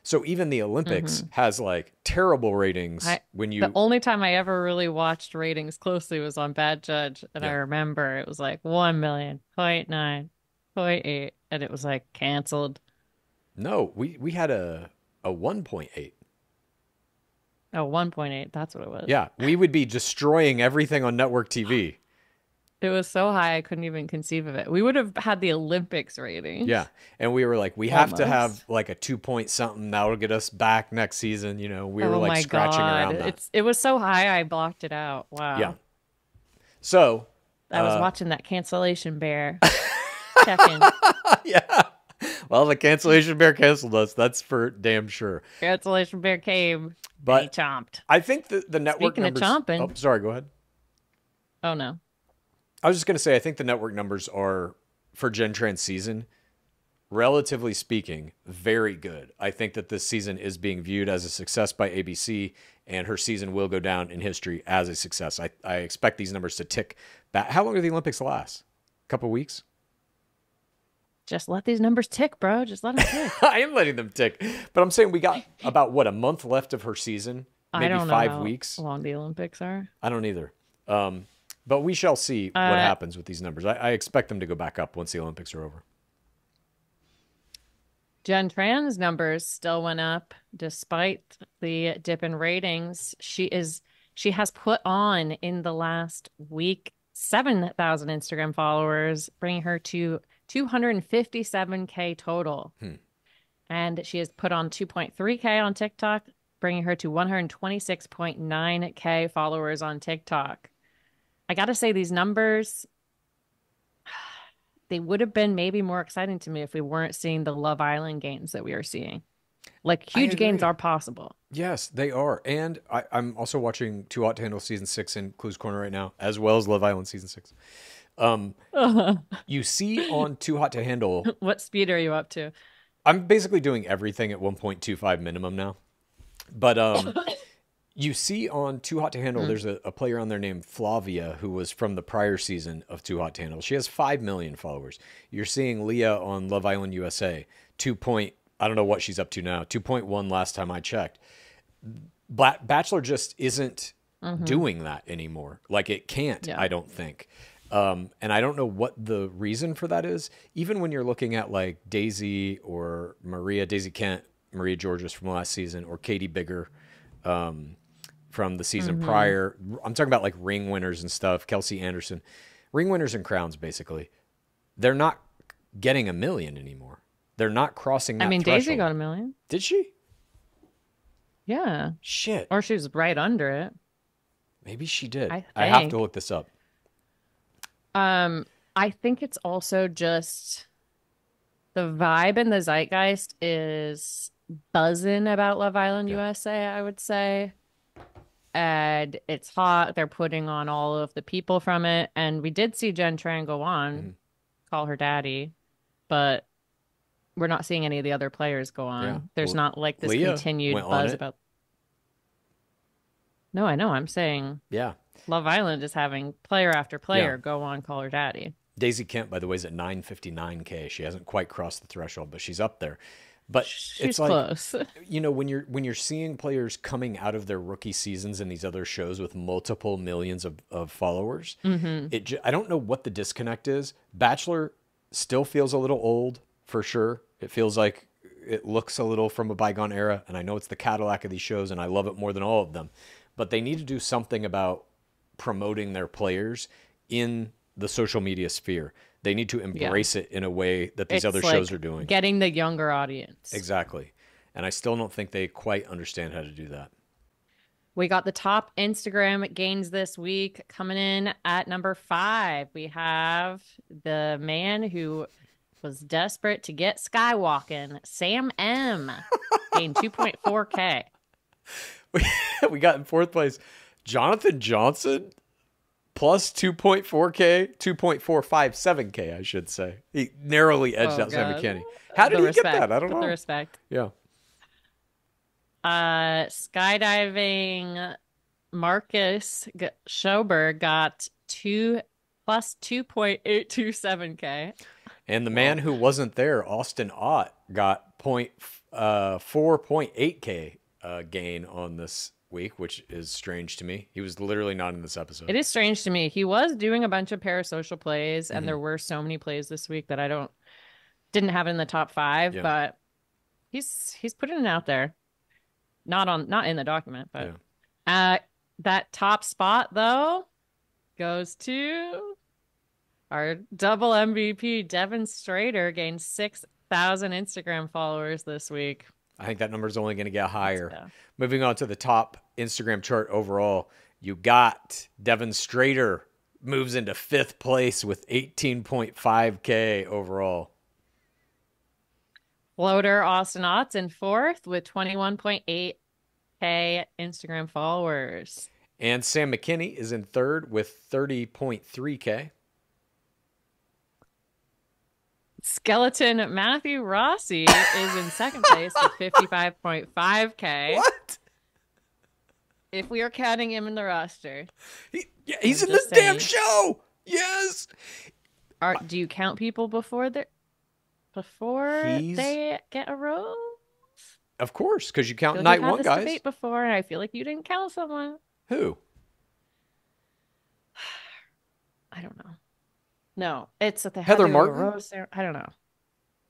So even the Olympics has like terrible ratings The only time I ever really watched ratings closely was on Bad Judge. And I remember it was like 1 million, 0.9, 0.8, and it was like canceled. No, we had a 1.8. Oh, 1.8. That's what it was. Yeah, we would be destroying everything on network TV. It was so high I couldn't even conceive of it. We would have had the Olympics Yeah. ratings And we were like, we have to have almost. like a 2 point something that'll get us back next season. You know, we were Oh like my scratching God. around that. It was so high I blocked it out. Yeah. Wow. So, I was watching that cancellation bear checking. yeah. Well, the cancellation bear canceled us. That's for damn sure. Cancellation bear came and he But chomped. I think the network Speaking of numbers. Oh, chomping, sorry. Go ahead. oh no. I was just going to say, I think the network numbers are for Gen Trans season, relatively speaking, very good. I think that this season is being viewed as a success by ABC, and her season will go down in history as a success. I expect these numbers to tick back. How long do the Olympics last? A couple weeks? Just let these numbers tick, bro. Just let them tick. I am letting them tick. But I'm saying we got about, what, a month left of her season? I Maybe don't know 5 weeks? how long the Olympics are. I don't either. But we shall see what happens with these numbers. I expect them to go back up once the Olympics are over. Gen Trans numbers still went up despite the dip in ratings. She has put on in the last week 7,000 Instagram followers, bringing her to 257K total. And she has put on 2.3K on TikTok, bringing her to 126.9K followers on TikTok. I got to say, these numbers, they would have been maybe more exciting to me if we weren't seeing the Love Island gains that we are seeing. Like, huge gains are possible. Yes, they are. And I'm also watching Too Hot to Handle Season 6 in Clues Corner right now, as well as Love Island Season 6. You see on Too Hot to Handle... What speed are you up to? I'm basically doing everything at 1.25 minimum now. But you see on Too Hot to Handle, there's a player on there named Flavia who was from the prior season of Too Hot to Handle. She has 5 million followers. You're seeing Leah on Love Island USA, I don't know what she's up to now, 2.1 last time I checked. Bachelor just isn't doing that anymore. Like, it can't, I don't think. And I don't know what the reason for that is. Even when you're looking at like Daisy or Daisy Kent, Maria Georges from last season, or Katie Bigger from the season prior. I'm talking about like ring winners and stuff. Kelsey Anderson, ring winners and crowns, basically. They're not getting 1 million anymore. They're not crossing that threshold. Daisy got 1 million. Did she? Yeah. Shit. Or she was right under it. Maybe she did. I have to look this up. I think it's also just the vibe and the zeitgeist is buzzing about Love Island USA, I would say. And it's hot. They're putting on all of the people from it. And we did see Jen Tran go on, call her daddy, but we're not seeing any of the other players go on. Yeah. There's not like this Leah continued went on buzz it. about. No, I know. I'm saying Love Island is having player after player go on, call her daddy. Daisy Kent, by the way, is at 959K. She hasn't quite crossed the threshold, but she's up there. But She's it's like, close. you know, when you're seeing players coming out of their rookie seasons in these other shows with multiple millions of followers, I don't know what the disconnect is. Bachelor still feels a little old, for sure. It feels like it looks a little from a bygone era, and I know it's the Cadillac of these shows, and I love it more than all of them. But they need to do something about promoting their players in the social media sphere. They need to embrace it in a way that these other shows are doing. Getting the younger audience. Exactly. And I still don't think they quite understand how to do that. We got the top Instagram gains this week. Coming in at number 5, we have the man who was desperate to get skywalking, Sam M. gained 2.4K. We got in 4th place Jonathan Johnson plus 2.4K, 2.457K, I should say. He narrowly edged out Simon Kenny. How did he get that? I don't know. The respect. Yeah. Skydiving Marcus Schoberg got 2+2.827K. And the man who wasn't there, Austin Ott, got 4.8K gain on this week, which is strange to me. He was literally not in this episode. It is strange to me. He was doing a bunch of parasocial plays, and there were so many plays this week that I didn't have it in the top 5, but he's putting it out there. Not in the document, but Yeah. that top spot though goes to our double MVP, Devin Strader, gained 6,000 Instagram followers this week. I think that number is only going to get higher. So, Moving on to the top Instagram chart overall, you got Devin Strader moves into 5th place with 18.5K overall. floater Austin Otts in 4th with 21.8K Instagram followers. And Sam McKinney is in 3rd with 30.3K. Skeleton Matthew Rossi is in 2nd place with 55.5K. What? If we are counting him in the roster. He's I'm in this just damn saying. show. Yes. Do you count people before they get a rose? Of course, because you I count feel like night we've had one this guys. debate before, and I feel like you didn't count someone. Who? I don't know. No, it's that they had Heather to go to a Martin? rose ceremony. I don't know.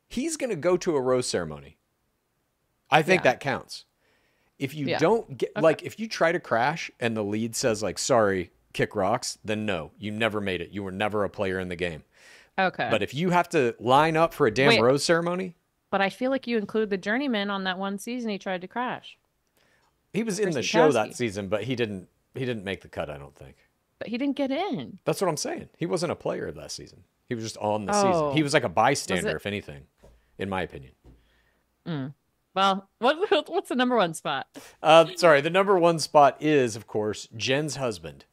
He's going to go to a rose ceremony. I think Yeah. that counts. If you Yeah. don't get, Okay. like, if you try to crash and the lead says, like, sorry, kick rocks, then no, you never made it. You were never a player in the game. Okay. But if you have to line up for a damn Wait. rose ceremony, But I feel like you include the journeyman on that one season he tried to crash. he was in the Chris show that Bukowski. season, but he didn't make the cut, I don't think. But he didn't get in. That's what I'm saying. He wasn't a player of that season. He was just on the Oh. season. He was like a bystander, Was it- if anything, in my opinion. Well, what's the number one spot? Sorry, the number one spot is, of course, Jen's husband,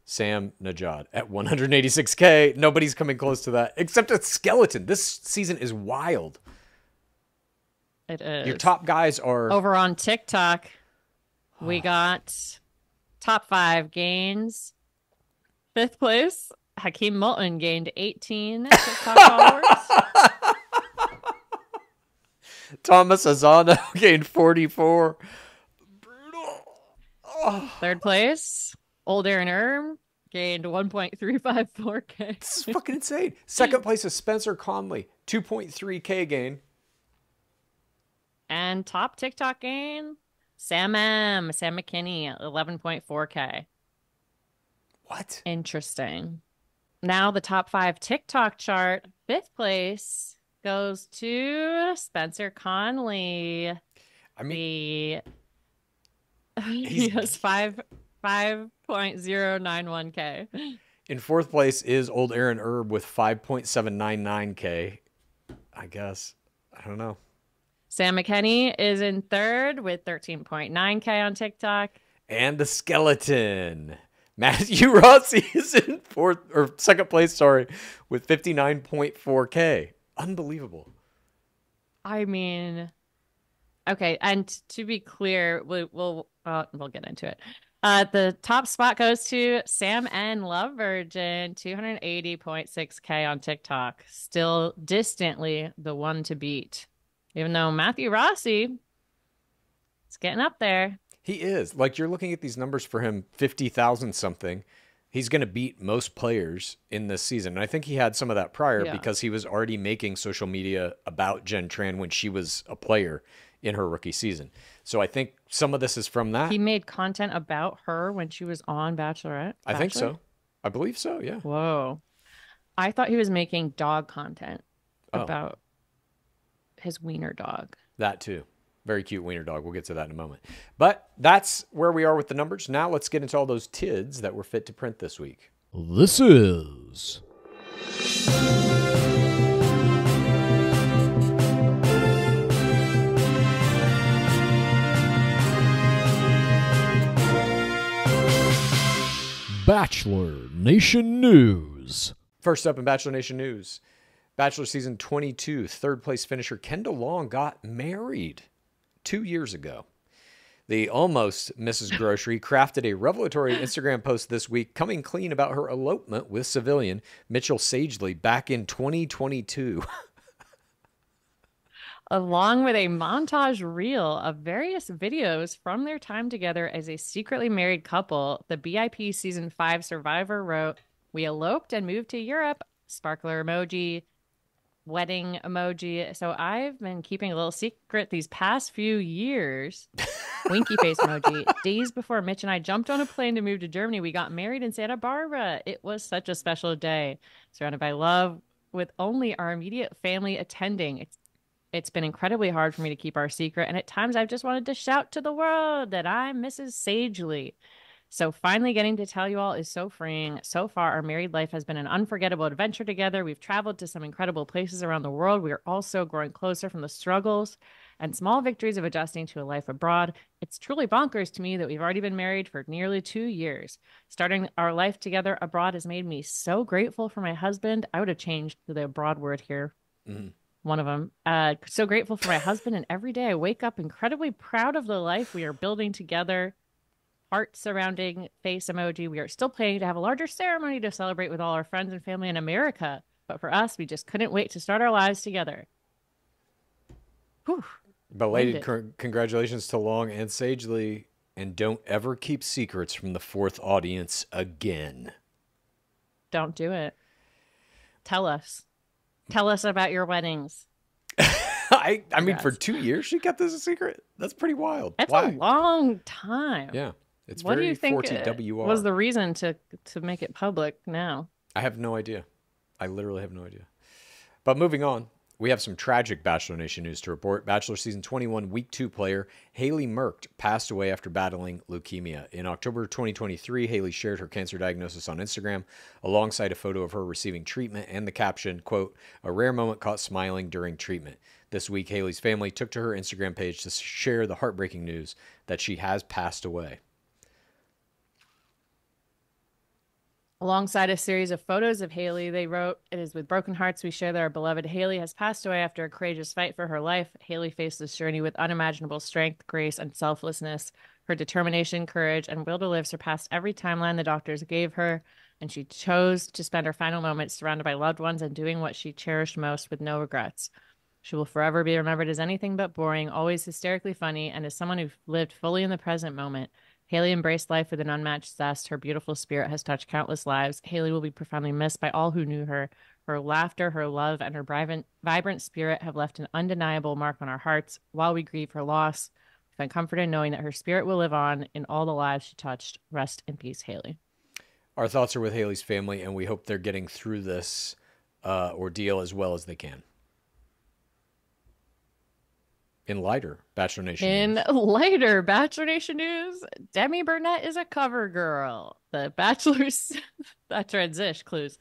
Sam Najad, at 186K. Nobody's coming close to that, except a skeleton. This season is wild. It is. Your top guys are... Over on TikTok, we got top 5 gains. 5th place, Hakeem Moulton gained 18 TikTok followers. Thomas Azano gained 44. Brutal. 3rd place, Old Aaron Erm gained 1.354K. This is fucking insane. 2nd place is Spencer Conley, 2.3K gain. And top TikTok gain, Sam McKinney, 11.4K. What? Interesting. Now the top 5 TikTok chart, 5th place goes to Spencer Conley. I mean, He has 5.091K. in 4th place is old Aaron Erb with 5.799K. I guess. I don't know. Sam McKinney is in 3rd with 13.9K on TikTok. And the skeleton. Matthew Rossi is in 2nd place, sorry, with 59.4K. Unbelievable. I mean, okay, and to be clear, we'll get into it. The top spot goes to Sam N. Love Virgin, 280.6K on TikTok. Still distantly the one to beat. Even though Matthew Rossi is getting up there. He is. Like, you're looking at these numbers for him, 50,000 something. He's going to beat most players in this season. And I think he had some of that prior because he was already making social media about Jenn Tran when she was a player in her rookie season. So I think some of this is from that. He made content about her when she was on Bachelorette. I think so. I believe so, yeah. Whoa. I thought he was making dog content about his wiener dog. That too. Very cute wiener dog. We'll get to that in a moment. But that's where we are with the numbers. Now let's get into all those TIDs that were fit to print this week. This is Bachelor Nation News. First up in Bachelor Nation news, Bachelor Season 22, 3rd place finisher Kendall Long got married 2 years ago. The almost Mrs. Grocery crafted a revelatory Instagram post this week coming clean about her elopement with civilian Mitchell Sagely back in 2022. Along with a montage reel of various videos from their time together as a secretly married couple, the BIP Season 5 survivor wrote, "We eloped and moved to Europe," sparkler emoji, wedding emoji. So I've been keeping a little secret these past few years Winky face emoji. Days before Mitch and I jumped on a plane to move to Germany, we got married in Santa Barbara. It was such a special day, surrounded by love, with only our immediate family attending. It's been incredibly hard for me to keep our secret, and at times I've just wanted to shout to the world that I'm Mrs. Sagely. So finally getting to tell you all is so freeing. So far, our married life has been an unforgettable adventure together. We've traveled to some incredible places around the world. We are also growing closer from the struggles and small victories of adjusting to a life abroad. It's truly bonkers to me that we've already been married for nearly 2 years. Starting our life together abroad has made me so grateful for my husband. I would have changed the abroad word here. One of them. So grateful for my husband, and every day I wake up incredibly proud of the life we are building together. Heart surrounding face emoji. We are still planning to have a larger ceremony to celebrate with all our friends and family in America. But for us, we just couldn't wait to start our lives together. Whew. Belated congratulations to Long and Sagely. And don't ever keep secrets from the fourth audience again. Don't do it. Tell us. Tell us about your weddings. I mean, for 2 years she kept this a secret? That's pretty wild. That's Why? a long time. Yeah. It's what very do you think 40WR. was the reason to make it public now? I have no idea. I literally have no idea. But moving on, we have some tragic Bachelor Nation news to report. Bachelor Season 21 Week 2 player Hailey Merkt passed away after battling leukemia. In October 2023, Hailey shared her cancer diagnosis on Instagram alongside a photo of her receiving treatment and the caption, quote, "A rare moment caught smiling during treatment." This week, Hailey's family took to her Instagram page to share the heartbreaking news that she has passed away. Alongside a series of photos of Hailey, they wrote, "It is with broken hearts we share that our beloved Hailey has passed away after a courageous fight for her life. Hailey faced this journey with unimaginable strength, grace, and selflessness. Her determination, courage, and will to live surpassed every timeline the doctors gave her, and she chose to spend her final moments surrounded by loved ones and doing what she cherished most with no regrets. She will forever be remembered as anything but boring, always hysterically funny, and as someone who lived fully in the present moment. Hailey embraced life with an unmatched zest. Her beautiful spirit has touched countless lives. Hailey will be profoundly missed by all who knew her. Her laughter, her love, and her vibrant spirit have left an undeniable mark on our hearts. While we grieve her loss, we find comfort in knowing that her spirit will live on in all the lives she touched. Rest in peace, Hailey." Our thoughts are with Hailey's family, and we hope they're getting through this ordeal as well as they can. In lighter Bachelor Nation news, Demi Burnett is a cover girl. The Bachelor's that transition clues.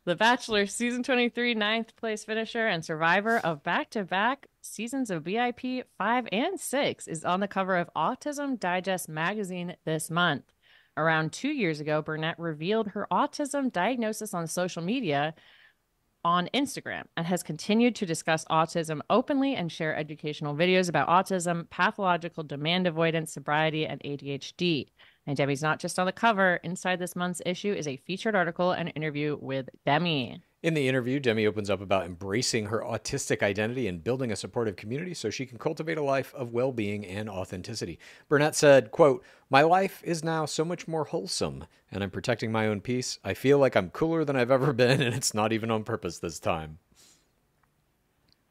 The Bachelor Season 23 ninth place finisher and survivor of back-to-back seasons of BIP 5 and 6 is on the cover of Autism Digest magazine this month. Around 2 years ago, Burnett revealed her autism diagnosis on social media on Instagram and has continued to discuss autism openly and share educational videos about autism, pathological demand avoidance, sobriety, and ADHD. And Demi's not just on the cover. Inside this month's issue is a featured article and interview with Demi. In the interview, Demi opens up about embracing her autistic identity and building a supportive community so she can cultivate a life of well-being and authenticity. Burnett said, quote, "My life is now so much more wholesome, and I'm protecting my own peace. I feel like I'm cooler than I've ever been, and it's not even on purpose this time."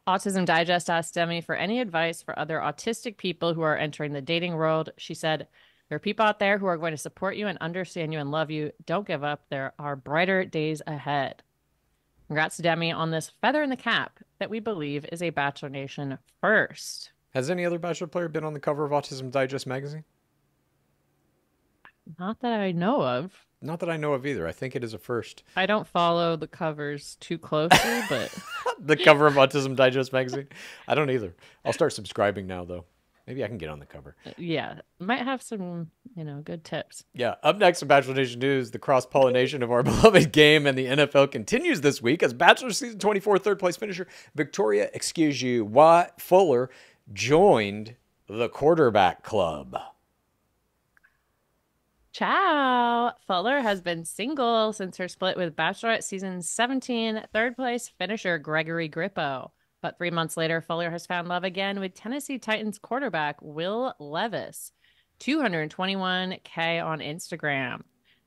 Autism Digest asked Demi for any advice for other autistic people who are entering the dating world. She said, "There are people out there who are going to support you and understand you and love you. Don't give up. There are brighter days ahead." Congrats to Demi on this feather in the cap that we believe is a Bachelor Nation first. Has any other Bachelor player been on the cover of Autism Digest magazine? Not that I know of. Not that I know of either. I think it is a first. I don't follow the covers too closely, but... The cover of Autism Digest magazine? I don't either. I'll start subscribing now, though. Maybe I can get on the cover. Yeah, might have some, good tips. Yeah. Up next in Bachelor Nation news, the cross-pollination of our beloved game and the NFL continues this week as Bachelor Season 24 third-place finisher Victoria, Fuller joined the quarterback club. Ciao! Fuller has been single since her split with Bachelorette Season 17 third-place finisher Gregory Grippo. But 3 months later, Fuller has found love again with Tennessee Titans quarterback Will Levis. 221K on Instagram.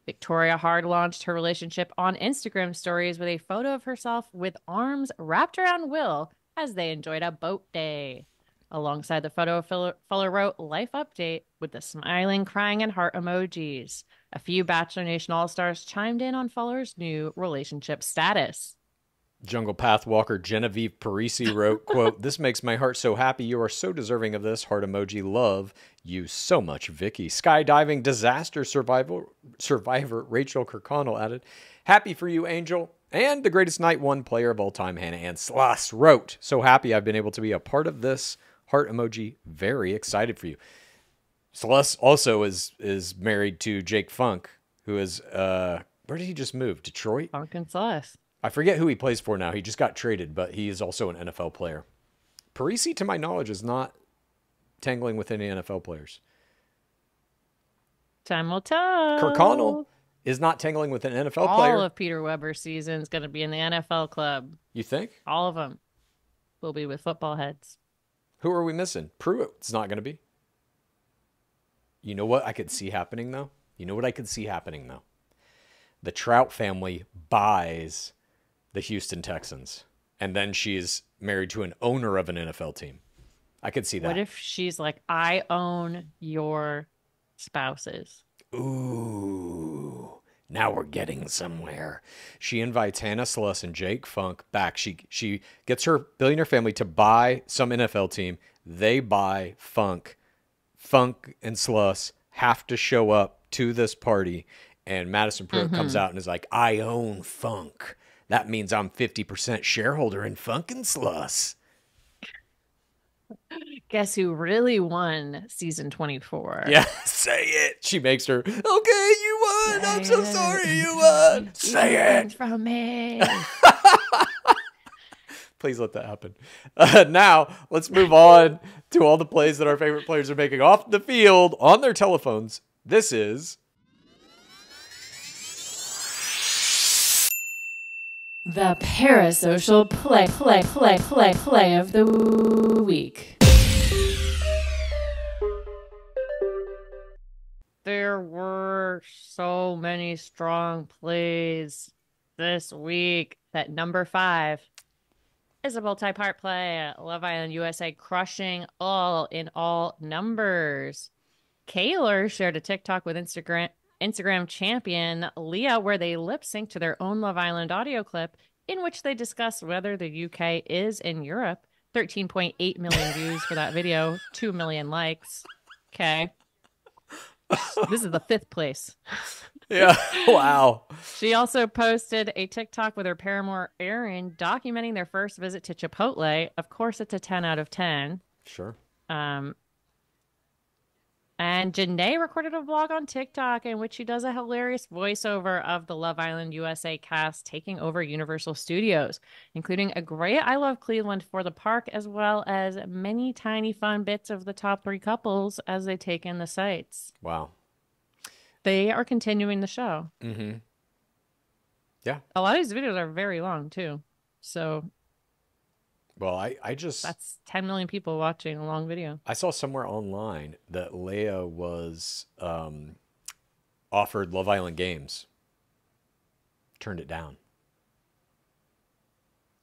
Victoria hard launched her relationship on Instagram stories with a photo of herself with arms wrapped around Will as they enjoyed a boat day. Alongside the photo, Fuller wrote, "Life update," with the smiling, crying, and heart emojis. A few Bachelor Nation All-Stars chimed in on Fuller's new relationship status. Jungle Path walker Genevieve Parisi wrote, quote, "This makes my heart so happy. You are so deserving of this. Heart emoji. Love you so much, Vicky." Skydiving disaster survivor Rachel Kirkconnell added, "Happy for you, Angel." And the greatest night one player of all time, Hannah Ann Sloss, wrote, "So happy I've been able to be a part of this. Heart emoji. Very excited for you." Sloss also is married to Jake Funk, who is, where did he just move? Detroit? Funk and Celeste. I forget who he plays for now. He just got traded, but he is also an NFL player. Parisi, to my knowledge, is not tangling with any NFL players. Time will tell. Kirkconnell is not tangling with an NFL All player. All of Peter Weber's season is going to be in the NFL club. You think? All of them will be with football heads. Who are we missing? Pruitt's not going to be. You know what I could see happening, though? The Trout family buys the Houston Texans, and then she's married to an owner of an NFL team. I could see that. What if she's like, "I own your spouses"? Ooh, now we're getting somewhere. She invites Hannah Sluss and Jake Funk back. She gets her billionaire family to buy some NFL team. They buy Funk. Funk and Sluss have to show up to this party, and Madison Pruitt comes out and is like, "I own Funk. That means I'm 50% shareholder in Funk and Sluss." Guess who really won season 24? Yeah, say it. She makes her, "Okay, you won. I'm so sorry you won. Say it." From me. Please let that happen. Now, let's move on to all the plays that our favorite players are making off the field on their telephones. This is the Parasocial play of the week. There were so many strong plays this week that number 5 is a multi-part play. Love Island USA crushing all in all numbers. Kaylor shared a TikTok with Instagram champion Leah, where they lip sync to their own Love Island audio clip in which they discuss whether the UK is in Europe. 13.8 million views for that video, 2 million likes. Okay. This is the 5th place. Yeah. Wow. She also posted a TikTok with her paramour Erin documenting their first visit to Chipotle. Of course, it's a 10 out of 10. Sure. And Janae recorded a vlog on TikTok in which she does a hilarious voiceover of the Love Island USA cast taking over Universal Studios, including a great "I Love Cleveland" for the park, as well as many tiny fun bits of the top 3 couples as they take in the sights. Wow. They are continuing the show. Mm-hmm. Yeah. A lot of these videos are very long, too. So... well, I just... that's 10 million people watching a long video. I saw somewhere online that Leah was offered Love Island Games. Turned it down.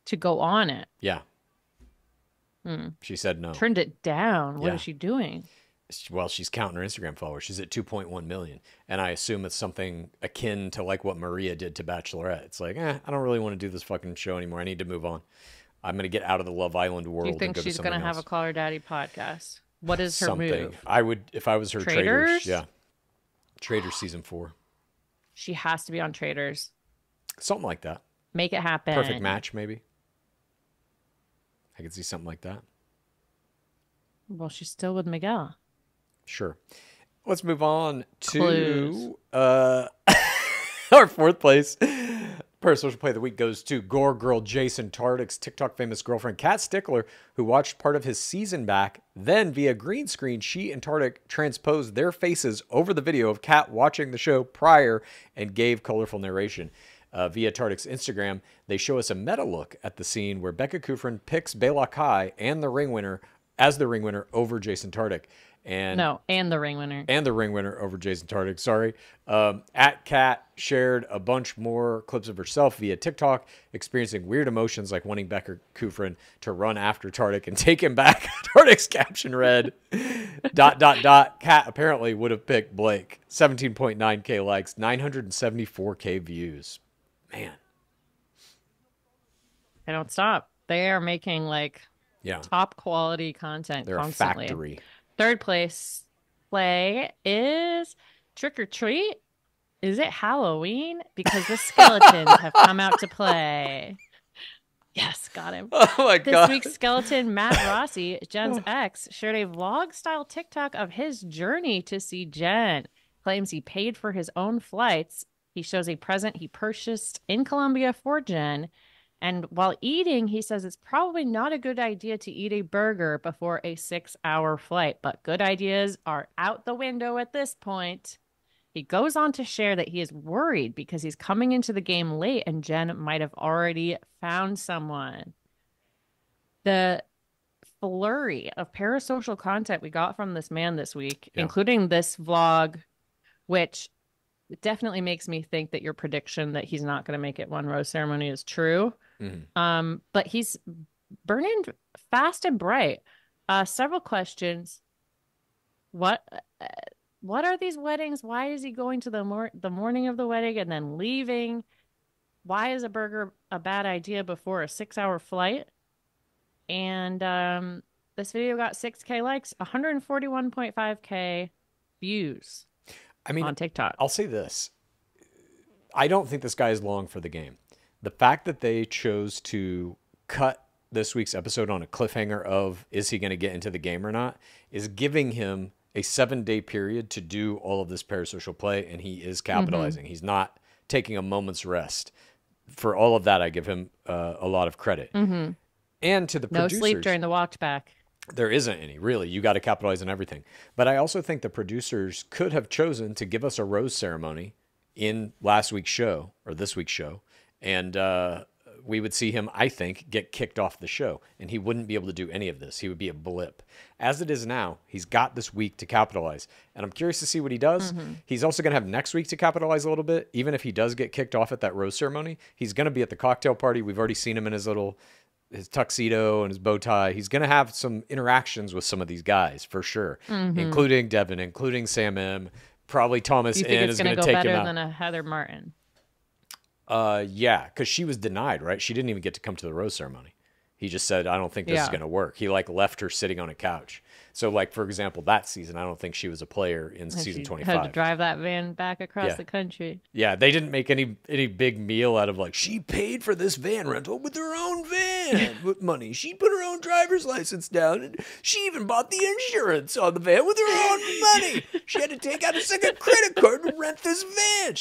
To go on it? Yeah. She said no. Turned it down? What Yeah. is she doing? Well, she's counting her Instagram followers. She's at 2.1 million. And I assume it's something akin to like what Maria did to Bachelorette. It's like, I don't really want to do this fucking show anymore. I need to move on. I'm going to get out of the Love Island world. Do you think and go she's to going to something have else. a Call Her Daddy podcast? What is her move? I would, if I was her, Traders? Yeah. Traders season 4. She has to be on Traders. Something like that. Make it happen. Perfect Match, maybe. I could see something like that. Well, she's still with Miguel. Sure. Let's move on Clues. to our 4th place. Parasocial play of the week goes to Gore Girl Jason Tartick's TikTok famous girlfriend, Kat Stickler, who watched part of his season back. Then, via green screen, she and Tartick transposed their faces over the video of Kat watching the show prior and gave colorful narration. Via Tartick's Instagram, they show us a meta look at the scene where Becca Kufrin picks Bela Kai and the ring winner as the ring winner over Jason Tartick. And No, and the ring winner. and the ring winner over Jason Tardik. Sorry. At Kat shared a bunch more clips of herself via TikTok, experiencing weird emotions like wanting Becker Kufrin to run after Tardik and take him back. Tardik's caption read, ... Kat apparently would have picked Blake. 17.9K likes, 974K views. Man. They don't stop. They are making like Yeah. top quality content They're constantly. a factory. Third place play is Trick or Treat. Is it Halloween? Because the skeletons have come out to play. Yes, got him. Oh my This God. week's skeleton, Matt Rossi, Jen's ex, shared a vlog-style TikTok of his journey to see Jenn. Claims he paid for his own flights. He shows a present he purchased in Colombia for Jenn. And while eating, he says it's probably not a good idea to eat a burger before a 6-hour flight, but good ideas are out the window at this point. He goes on to share that he is worried because he's coming into the game late and Jenn might have already found someone. The flurry of parasocial content we got from this man this week, including this vlog, which definitely makes me think that your prediction that he's not going to make it one rose ceremony is true. But he's burning fast and bright. Several questions. What are these weddings? Why is he going to the morning of the wedding and then leaving? Why is a burger a bad idea before a 6-hour flight? And this video got 6K likes, 141.5K views. I mean, on TikTok. I'll say this. I don't think this guy is long for the game. The fact that they chose to cut this week's episode on a cliffhanger of is he going to get into the game or not is giving him a 7-day period to do all of this parasocial play, and he is capitalizing. He's not taking a moment's rest. For all of that, I give him a lot of credit. And to the producers. No sleep during the walk back. There isn't any, really. You got to capitalize on everything. But I also think the producers could have chosen to give us a rose ceremony in last week's show or this week's show. And we would see him, I think, get kicked off the show. And he wouldn't be able to do any of this. He would be a blip. As it is now, he's got this week to capitalize. And I'm curious to see what he does. He's also going to have next week to capitalize a little bit. Even if he does get kicked off at that rose ceremony, he's going to be at the cocktail party. We've already seen him in his tuxedo and his bow tie. He's going to have some interactions with some of these guys for sure, including Devin, including Sam M. Probably Thomas N is going to take him out. Better than a Heather Martin. Yeah, because she was denied, right? She didn't even get to come to the rose ceremony. He just said, I don't think this is going to work. He left her sitting on a couch. So for example, that season, I don't think she was a player in season 25. Had to drive that van back across the country. Yeah, they didn't make any big meal out of she paid for this van rental with her own van with money. She put her own driver's license down, and she even bought the insurance on the van with her own money. She had to take out a second credit card to rent this van.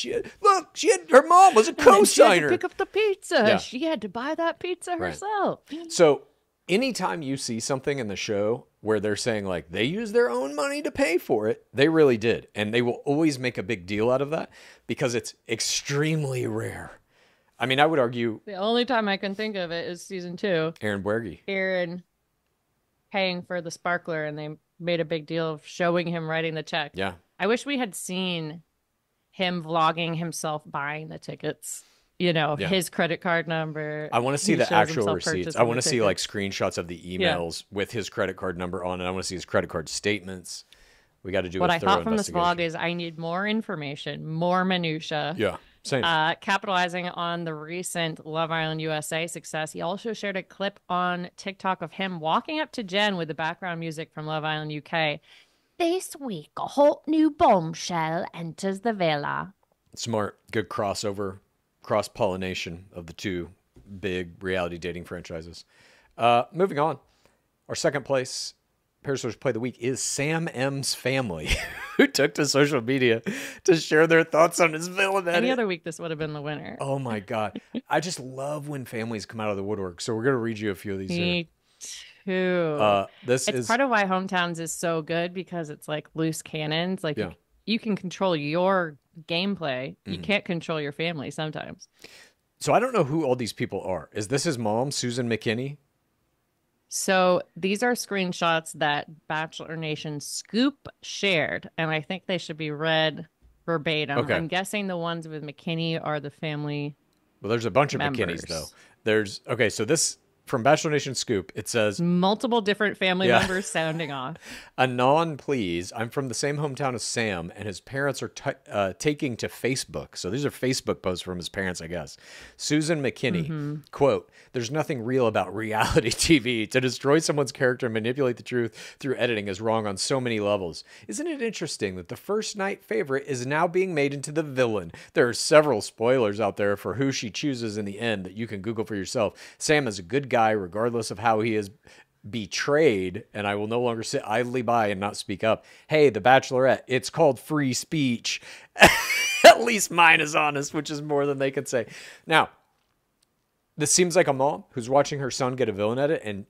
Her mom was a co-signer. She had to pick up the pizza. Yeah. She had to buy that pizza herself. So anytime you see something in the show where they're saying they use their own money to pay for it, they really did. And they will always make a big deal out of that because it's extremely rare. I mean, I would argue the only time I can think of it is season 2. Aaron Buerge. Aaron paying for the sparkler, and they made a big deal of showing him writing the check. Yeah. I wish we had seen him vlogging himself buying the tickets. His credit card number. I want to see the actual receipts. I want to see screenshots of the emails with his credit card number on it. I want to see his credit card statements. We got to do what a I thorough thought from this vlog investigation. is I need more information, more minutia. Yeah, same. Capitalizing on the recent Love Island USA success, he also shared a clip on TikTok of him walking up to Jenn with the background music from Love Island UK. This week, a hot new bombshell enters the villa. Smart, good crossover. Cross-pollination of the two big reality dating franchises. Moving on. Our second place Parasocial Play of the Week is Sam M's family, who took to social media to share their thoughts on his villain. Any other week, this would have been the winner. Oh, my God. I just love when families come out of the woodwork. So we're going to read you a few of these. Me too. It's part of why Hometowns is so good because it's loose cannons. You can control your gameplay. You can't control your family sometimes. So I don't know who all these people are. Is this his mom, Susan McKinney? So these are screenshots that Bachelor Nation Scoop shared, and I think they should be read verbatim. Okay. I'm guessing the ones with McKinney are the family Well, there's a bunch of McKinneys though. members. Okay, so this from Bachelor Nation Scoop, it says, Multiple different family yeah, members sounding off. Anon, please. I'm from the same hometown as Sam, and his parents are taking to Facebook. So these are Facebook posts from his parents, I guess. Susan McKinney, quote, there's nothing real about reality TV. To destroy someone's character and manipulate the truth through editing is wrong on so many levels. Isn't it interesting that the first night favorite is now being made into the villain? There are several spoilers out there for who she chooses in the end that you can Google for yourself. Sam is a good guy, regardless of how he is betrayed, and I will no longer sit idly by and not speak up. Hey, the Bachelorette, it's called free speech. At least mine is honest, which is more than they can say. Now, this seems like a mom who's watching her son get a villain edit, and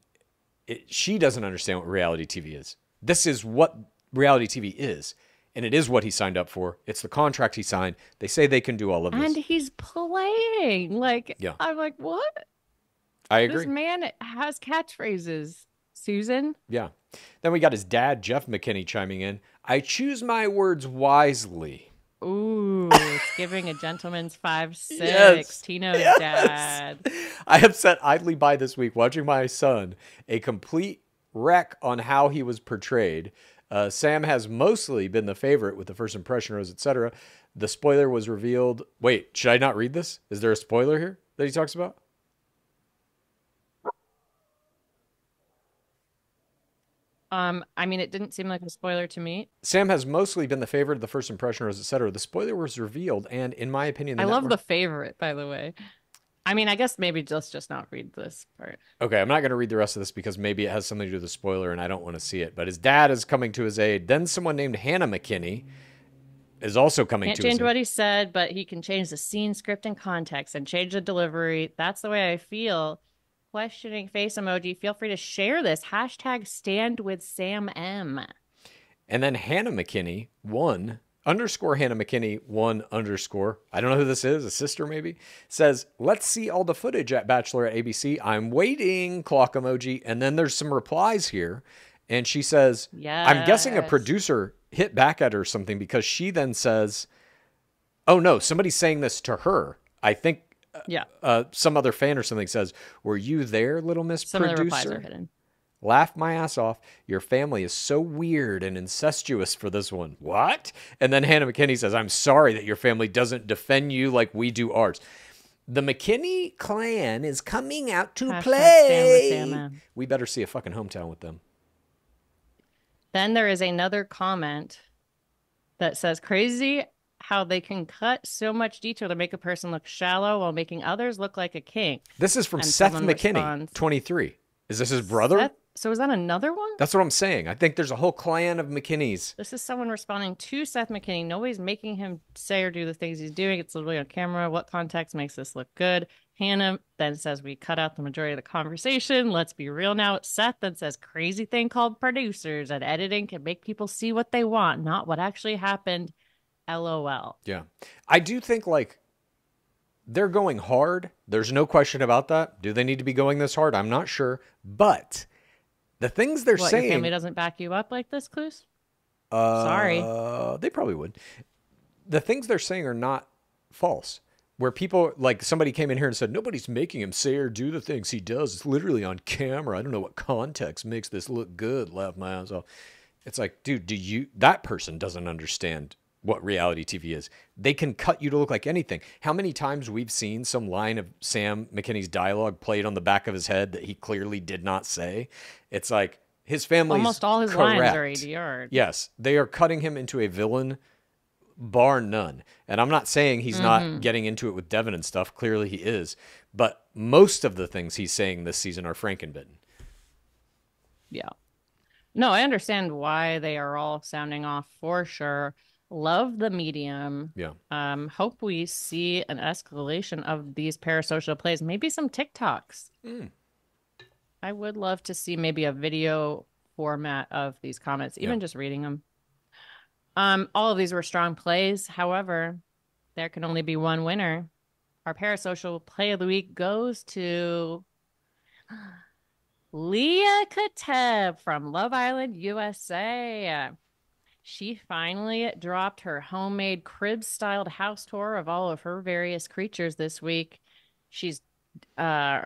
she doesn't understand what reality TV is. This is what reality TV is, and it is what he signed up for. It's the contract he signed. They say they can do all of this. And he's playing. Like, yeah. I'm like, what? I agree. This man has catchphrases, Susan. Yeah. Then we got his dad, Jeff McKinney, chiming in. I choose my words wisely. Ooh, it's giving a gentleman's 5'6". Yes. Tino's Yes. dad. I have sat idly by this week watching my son, a complete wreck on how he was portrayed. Sam has mostly been the favorite with the first impression rose, etc. The spoiler was revealed. Wait, should I not read this? Is there a spoiler here that he talks about? I mean, it didn't seem like a spoiler to me. Sam has mostly been the favorite of the first impression rose, etc. The spoiler was revealed, and in my opinion, I love the favorite, by the way. I mean, I guess maybe just not read this part. Okay, I'm not going to read the rest of this because maybe it has something to do with the spoiler and I don't want to see it. But his dad is coming to his aid. Then someone named Hannah McKinney is also coming Can't to his change aid. what he said, but he can change the scene, script, and context and change the delivery. That's the way I feel. Questioning face emoji. Feel free to share this. Hashtag stand with Sam M. And then Hannah McKinney, Hannah McKinney, I don't know who this is, a sister maybe, says, let's see all the footage at Bachelorette ABC. I'm waiting, clock emoji. And then there's some replies here. And she says, I'm guessing a producer hit back at her or something because she then says, oh no, somebody's saying this to her. I think some other fan or something says, were you there, little Miss Some Producer? of the replies are hidden. Laugh my ass off. Your family is so weird and incestuous for this one. What? And then Hannah McKinney says, I'm sorry that your family doesn't defend you like we do ours. The McKinney clan is coming out to Hashtag play. stand with Sam M. We better see a fucking hometown with them. Then there is another comment that says, crazy how they can cut so much detail to make a person look shallow while making others look like a king. This is from And Seth someone McKinney, responds, 23. Is this his brother? So is that another one? That's what I'm saying. I think there's a whole clan of McKinneys. This is someone responding to Seth McKinney. Nobody's making him say or do the things he's doing. It's literally on camera. What context makes this look good? Hannah then says we cut out the majority of the conversation. Let's be real now. Seth then says crazy thing called producers and editing can make people see what they want, not what actually happened. LOL. Yeah. I do think like they're going hard. There's no question about that. Do they need to be going this hard? I'm not sure. But the things they're saying. Your family doesn't back you up like this, Clues? Sorry. They probably would. The things they're saying are not false. Where people, like somebody came in here and said, nobody's making him say or do the things he does. It's literally on camera. I don't know what context makes this look good. Laugh my ass off. It's like, dude, that person doesn't understand what reality TV is. They can cut you to look like anything. How many times we've seen some line of Sam McKinney's dialogue played on the back of his head that he clearly did not say? It's like his family's almost all his correct. lines are ADR. Yes, they are cutting him into a villain, bar none. And I'm not saying he's not getting into it with Devin and stuff. Clearly he is. But most of the things he's saying this season are frankenbitten. Yeah. No, I understand why they are all sounding off for sure. Love the medium. Yeah. Hope we see an escalation of these parasocial plays. Maybe some TikToks. I would love to see maybe a video format of these comments, even just reading them. All of these were strong plays. However, there can only be one winner. Our parasocial play of the week goes to Leah Kateb from Love Island, USA. She finally dropped her homemade crib-styled house tour of all of her various creatures this week. She's uh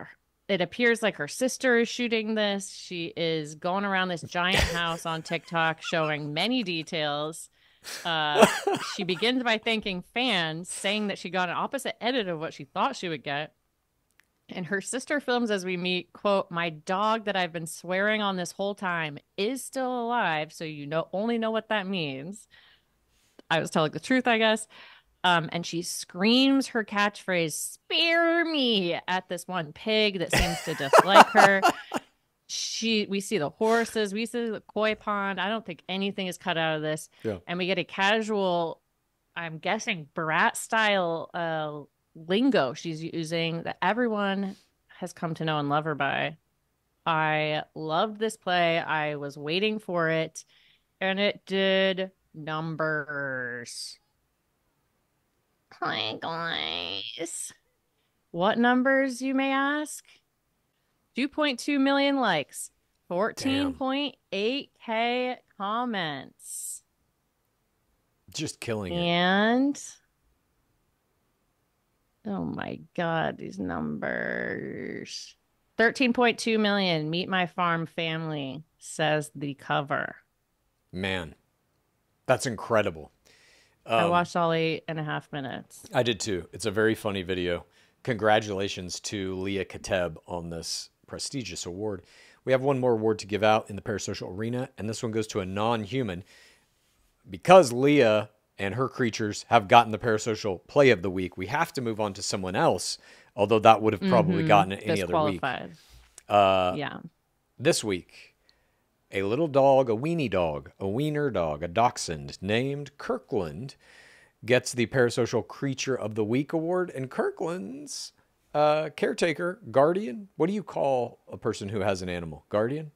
it appears like her sister is shooting this. She is going around this giant house on TikTok showing many details. She begins by thanking fans, saying that she got an opposite edit of what she thought she would get. And her sister films as we meet, quote, "My dog that I've been swearing on this whole time is still alive, so you know only know what that means." I was telling the truth, I guess. And she screams her catchphrase, "Spare me," at this one pig that seems to dislike her. We see the horses, we see the koi pond. I don't think anything is cut out of this. Yeah. And we get a casual, I'm guessing, brat style lingo she's using that everyone has come to know and love her by. I loved this play. I was waiting for it, and it did numbers. Hi, guys. What numbers, you may ask? 2.2 million likes, 14.8K comments. Just killing it. And oh my God, these numbers. 13.2 million. Meet my farm family, says the cover. Man, that's incredible. I watched all 8.5 minutes. I did too. It's a very funny video. Congratulations to Leah Kateb on this prestigious award. We have one more award to give out in the Parasocial arena, and this one goes to a non-human. Because Leah and her creatures have gotten the Parasocial Play of the Week, we have to move on to someone else, although that would have probably gotten it any other week. Yeah. This week, a little dog, a weenie dog, a wiener dog, a dachshund named Kirkland gets the Parasocial Creature of the Week award, and Kirkland's caretaker, guardian. What do you call a person who has an animal? Guardian?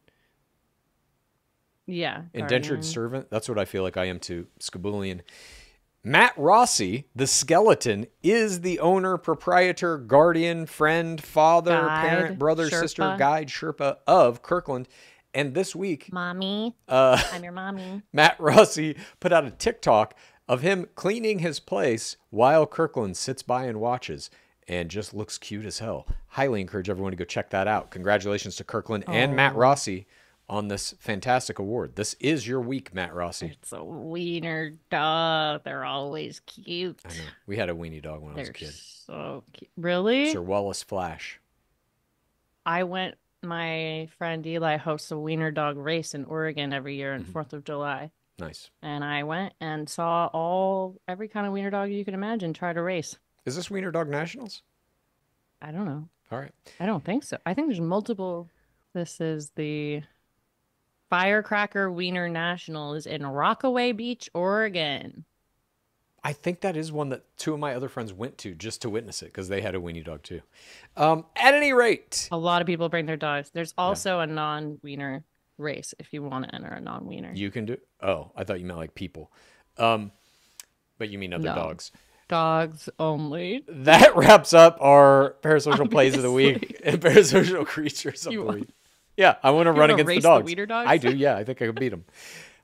Yeah. Indentured servant. That's what I feel like I am to Skabulian. Matt Rossi, the skeleton, is the owner, proprietor, guardian, friend, father, parent, brother, sister, guide, Sherpa of Kirkland. And this week, Mommy, I'm your mommy. Matt Rossi put out a TikTok of him cleaning his place while Kirkland sits by and watches, and just looks cute as hell. Highly encourage everyone to go check that out. Congratulations to Kirkland and Matt Rossi on this fantastic award. This is your week, Matt Rossi. It's a wiener dog. They're always cute. I know. We had a weenie dog when I was a kid. So cute. Really? Sir Wallace Flash. My friend Eli hosts a wiener dog race in Oregon every year on 4th of July. Nice. And I went and saw every kind of wiener dog you can imagine try to race. Is this Wiener Dog Nationals? I don't know. All right. I don't think so. I think there's multiple. This is the Firecracker Wiener Nationals in Rockaway Beach, Oregon. I think that is one that two of my other friends went to just to witness it because they had a weenie dog too. At any rate. A lot of people bring their dogs. There's also a non-wiener race if you want to enter a non-wiener. You can do. Oh, I thought you meant like people. But you mean other dogs. Dogs only. That wraps up our Parasocial Plays of the Week and Parasocial Creatures of the Week. Yeah, I want to run against the dogs. The wiener dogs. I do, yeah. I think I could beat them.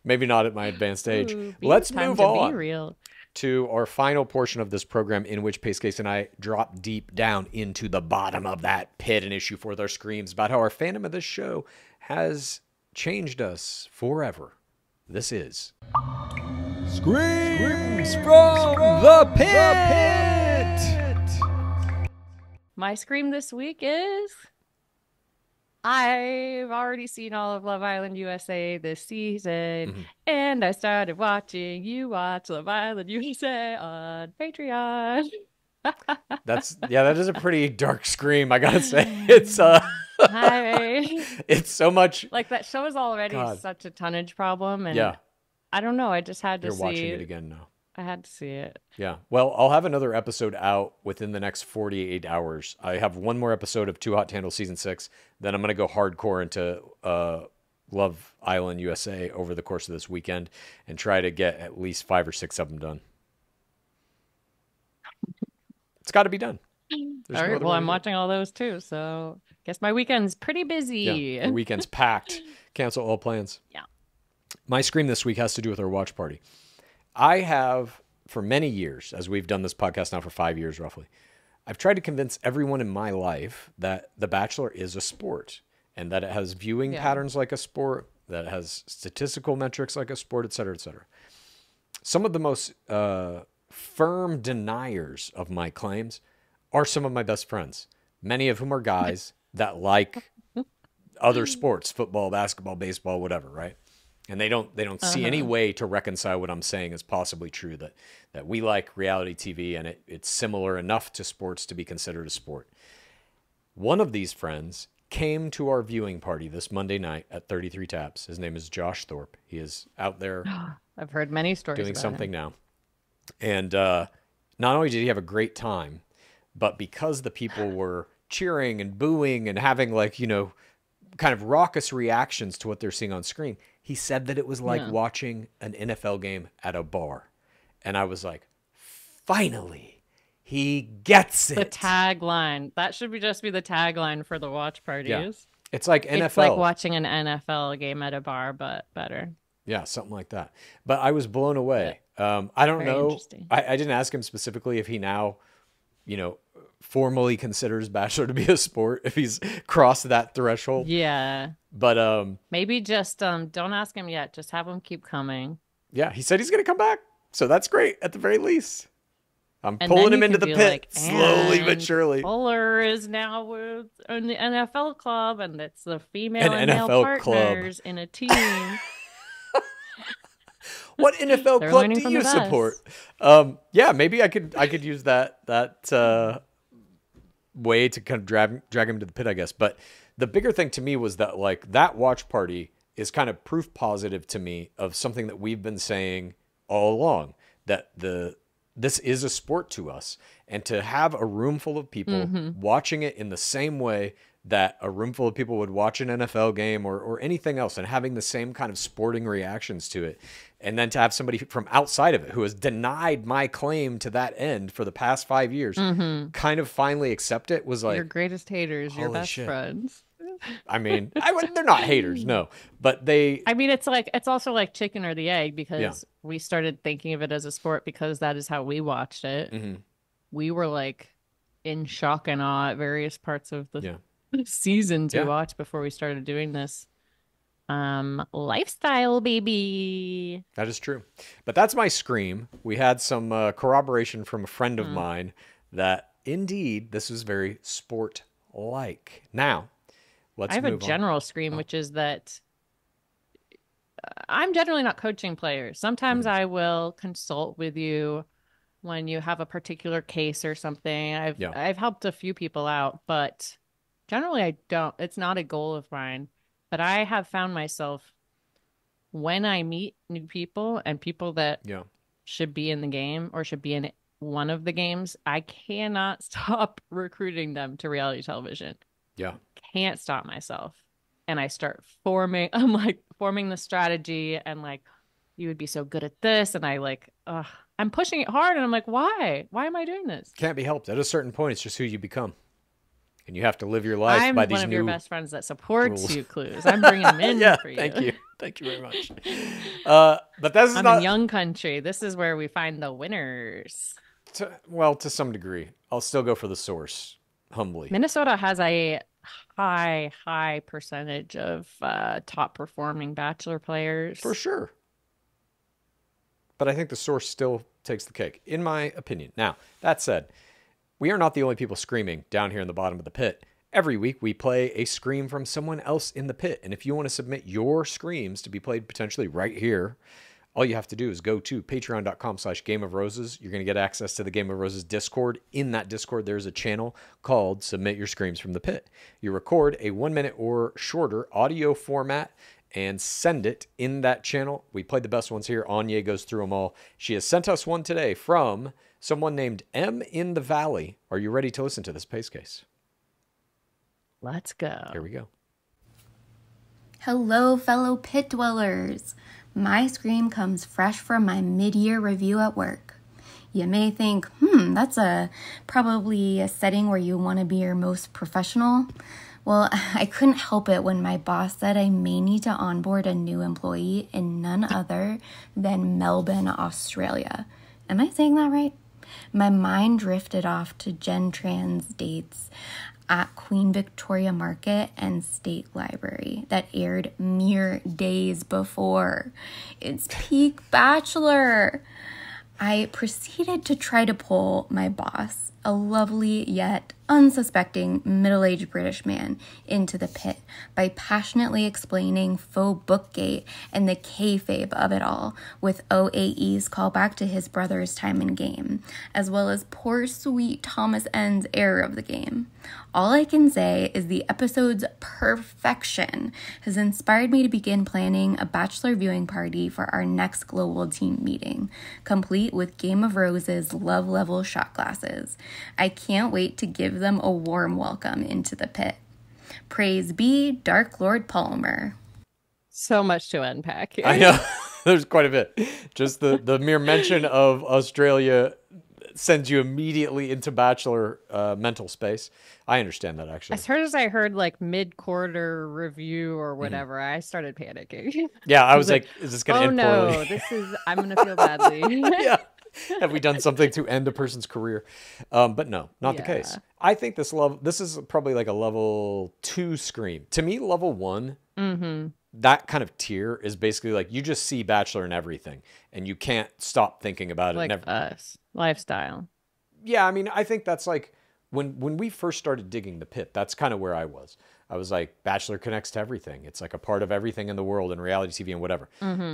Maybe not at my advanced age. Ooh, Let's move on to our final portion of this program in which Pacecase and I drop deep down into the bottom of that pit and issue forth our screams about how our fandom of this show has changed us forever. This is... Screams from the pit! My scream this week is... I've already seen all of Love Island USA this season, and I started watching you watch Love Island USA on Patreon. that is a pretty dark scream, I gotta say. It's so much like that show is already such a tonnage problem, and I don't know. I just had to see. You're watching it again now. I had to see it. Yeah. Well, I'll have another episode out within the next 48 hours. I have one more episode of Too Hot to Handle Season 6. Then I'm going to go hardcore into Love Island USA over the course of this weekend and try to get at least 5 or 6 of them done. It's got to be done. All right. Well, I'm watching all those too. So Guess my weekend's pretty busy. Yeah, your weekend's packed. Cancel all plans. Yeah. My scream this week has to do with our watch party. I have, for many years, as we've done this podcast now for 5 years roughly, I've tried to convince everyone in my life that The Bachelor is a sport and that it has viewing patterns like a sport, that it has statistical metrics like a sport, et cetera, et cetera. Some of the most firm deniers of my claims are some of my best friends, many of whom are guys that like other sports, football, basketball, baseball, whatever, right? And they don't see any way to reconcile what I'm saying as possibly true, that we like reality TV and it's similar enough to sports to be considered a sport. One of these friends came to our viewing party this Monday night at 33 Taps. His name is Josh Thorpe. He is out there. I've heard many stories doing about something him. now. And not only did he have a great time, but because the people were cheering and booing and having kind of raucous reactions to what they're seeing on screen, he said that it was like watching an NFL game at a bar. And I was like, finally, he gets it. The tagline. That should just be the tagline for the watch parties. Yeah. It's like NFL. It's like watching an NFL game at a bar, but better. Yeah, something like that. But I was blown away. I don't know. I didn't ask him specifically if he now, formally considers Bachelor to be a sport, if he's crossed that threshold. Yeah. But maybe just don't ask him yet. Just have him keep coming. Yeah, he said he's going to come back. So that's great at the very least. I'm pulling him into the pit slowly but surely. Fuller is now in the NFL club, and it's the female and male NFL partners club in a team. What NFL club do you support? Yeah, maybe I could use that way to kind of drag him to the pit, I guess. But the bigger thing to me was that that watch party is kind of proof positive to me of something that we've been saying all along, that this is a sport to us, and to have a room full of people watching it in the same way that a room full of people would watch an NFL game or anything else, and having the same kind of sporting reactions to it. And then to have somebody from outside of it who has denied my claim to that end for the past 5 years kind of finally accept it was like, your greatest haters, your best friends. I mean, they're not haters, no, but they. I mean, it's also like chicken or the egg, because we started thinking of it as a sport because that is how we watched it. We were in shock and awe at various parts of the season to watch before we started doing this. Lifestyle, baby. That is true. But that's my scream. We had some corroboration from a friend of mine that indeed this is very sport-like. Now, let's move on. I have a general scream, which is that I'm generally not coaching players. Sometimes I will consult with you when you have a particular case or something. I've helped a few people out, but generally I don't. It's not a goal of mine. But I have found myself, when I meet new people and people that should be in the game or should be in one of the games, I cannot stop recruiting them to reality television. Yeah. Can't stop myself. And I start forming the strategy, and you would be so good at this. And I'm pushing it hard, and I'm like, why? Why am I doing this? Can't be helped. At a certain point, it's just who you become. And you have to live your life by these new I'm one of your best friends that supports you, Clues. I'm bringing them in for you. Thank you. Thank you very much. But that's I'm in young country. This is where we find the winners. To some degree. I'll still go for the source, humbly. Minnesota has a high percentage of top performing Bachelor players. For sure. But I think the source still takes the cake, in my opinion. Now, that said, we are not the only people screaming down here in the bottom of the pit. Every week, we play a scream from someone else in the pit. And if you want to submit your screams to be played potentially right here, all you have to do is go to patreon.com/Game of Roses. You're going to get access to the Game of Roses Discord. In that Discord, there's a channel called Submit Your Screams from the Pit. You record a 1 minute or shorter audio format and send it in that channel. We played the best ones here. Anya goes through them all. She has sent us one today from someone named M in the Valley. Are you ready to listen to this Pacecase? Let's go. Here we go. Hello, fellow pit dwellers. My scream comes fresh from my mid-year review at work. You may think, that's probably a setting where you want to be your most professional. Well, I couldn't help it when my boss said I may need to onboard a new employee in none other than Melbourne, Australia. Am I saying that right? My mind drifted off to Jenn Tran's dates at Queen Victoria Market and State Library that aired mere days before. It's peak Bachelor. I proceeded to try to pull my boss, a lovely yet unsuspecting middle-aged British man, into the pit by passionately explaining faux bookgate and the kayfabe of it all, with OAE's callback to his brother's time in game, as well as poor sweet Thomas N's error of the game. All I can say is the episode's perfection has inspired me to begin planning a Bachelor viewing party for our next global team meeting, complete with Game of Roses love level shot glasses. I can't wait to give them a warm welcome into the pit. Praise be Dark Lord Palmer. So much to unpack here. I know. There's quite a bit. Just the mere mention of Australia sends you immediately into Bachelor mental space. I understand that, actually. As soon as I heard like mid-quarter review or whatever, I started panicking. Yeah, I was like, is this going to end poorly? I'm going to feel badly. Yeah. Have we done something to end a person's career? But no, not the case. I think this is probably like a level 2 Scream. To me, level 1, that kind of tier is basically like you just see Bachelor in everything and you can't stop thinking about it. Like us. Lifestyle. Yeah, I mean, I think that's like when we first started digging the pit, that's kind of where I was. I was like, Bachelor connects to everything. It's like a part of everything in the world and reality TV and whatever.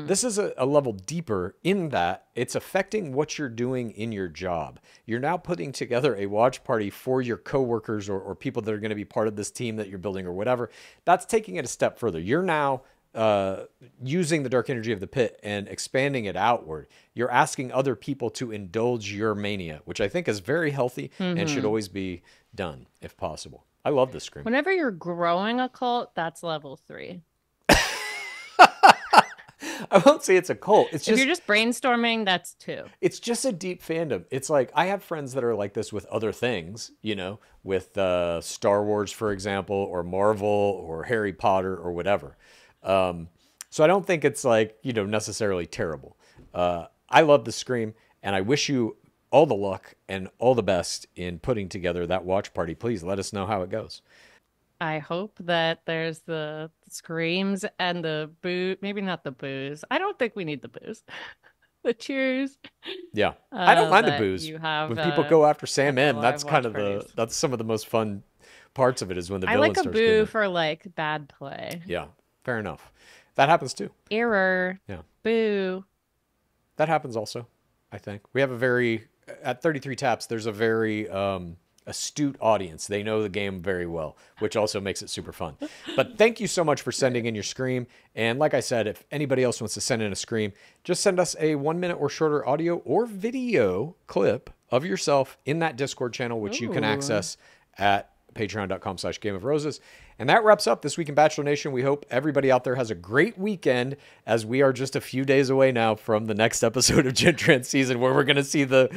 This is a level deeper in that it's affecting what you're doing in your job. You're now putting together a watch party for your coworkers or people that are going to be part of this team that you're building or whatever. That's taking it a step further. You're now using the dark energy of the pit and expanding it outward. You're asking other people to indulge your mania, which I think is very healthy and should always be done if possible. I love this Scream. Whenever you're growing a cult, that's level 3. I won't say it's a cult. It's if just, you're just brainstorming, that's 2. It's just a deep fandom. It's like I have friends that are like this with other things, you know, with Star Wars, for example, or Marvel or Harry Potter or whatever. So I don't think it's like, you know, necessarily terrible. I love the Scream, and I wish you all the luck and all the best in putting together that watch party. Please let us know how it goes. I hope that there's the screams and the boo. Maybe not the booze. I don't think we need the booze. The cheers. Yeah. I don't mind the booze. When people go after Sam M, that's kind of that's some of the most fun parts of it is when the villain starts. I like a boo for like bad play. Yeah. Fair enough. That happens too. Error. Yeah. Boo. That happens also, I think. We have at 33 Taps, there's a very astute audience. They know the game very well, which also makes it super fun. But thank you so much for sending in your Scream. And like I said, if anybody else wants to send in a Scream, just send us a 1 minute or shorter audio or video clip of yourself in that Discord channel, which you can access at patreon.com/Game of Roses. And that wraps up This Week in Bachelor Nation. We hope everybody out there has a great weekend, as we are just a few days away now from the next episode of Jenn Tran's season, where we're going to see the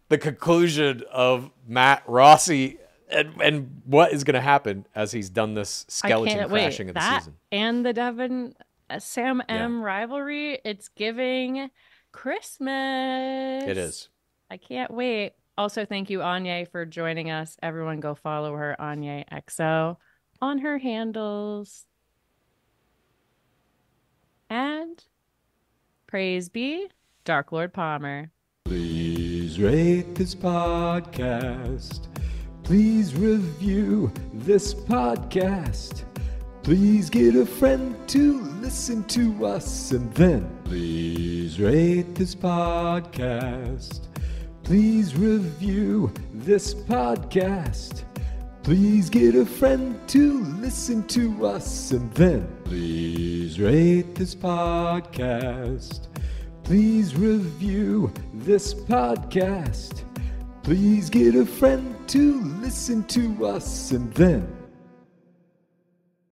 conclusion of Matt Rossi and what is going to happen as he's done this skeleton crashing of the season. And the Devin Sam M rivalry, it's giving Christmas. It is. I can't wait. Also, thank you, Anya, for joining us. Everyone go follow her, Anya XO, on her handles. And praise be Dark Lord Palmer. Please rate this podcast. Please review this podcast. Please get a friend to listen to us. And then please rate this podcast. Please review this podcast. Please get a friend to listen to us. And then please rate this podcast. Please review this podcast. Please get a friend to listen to us. And then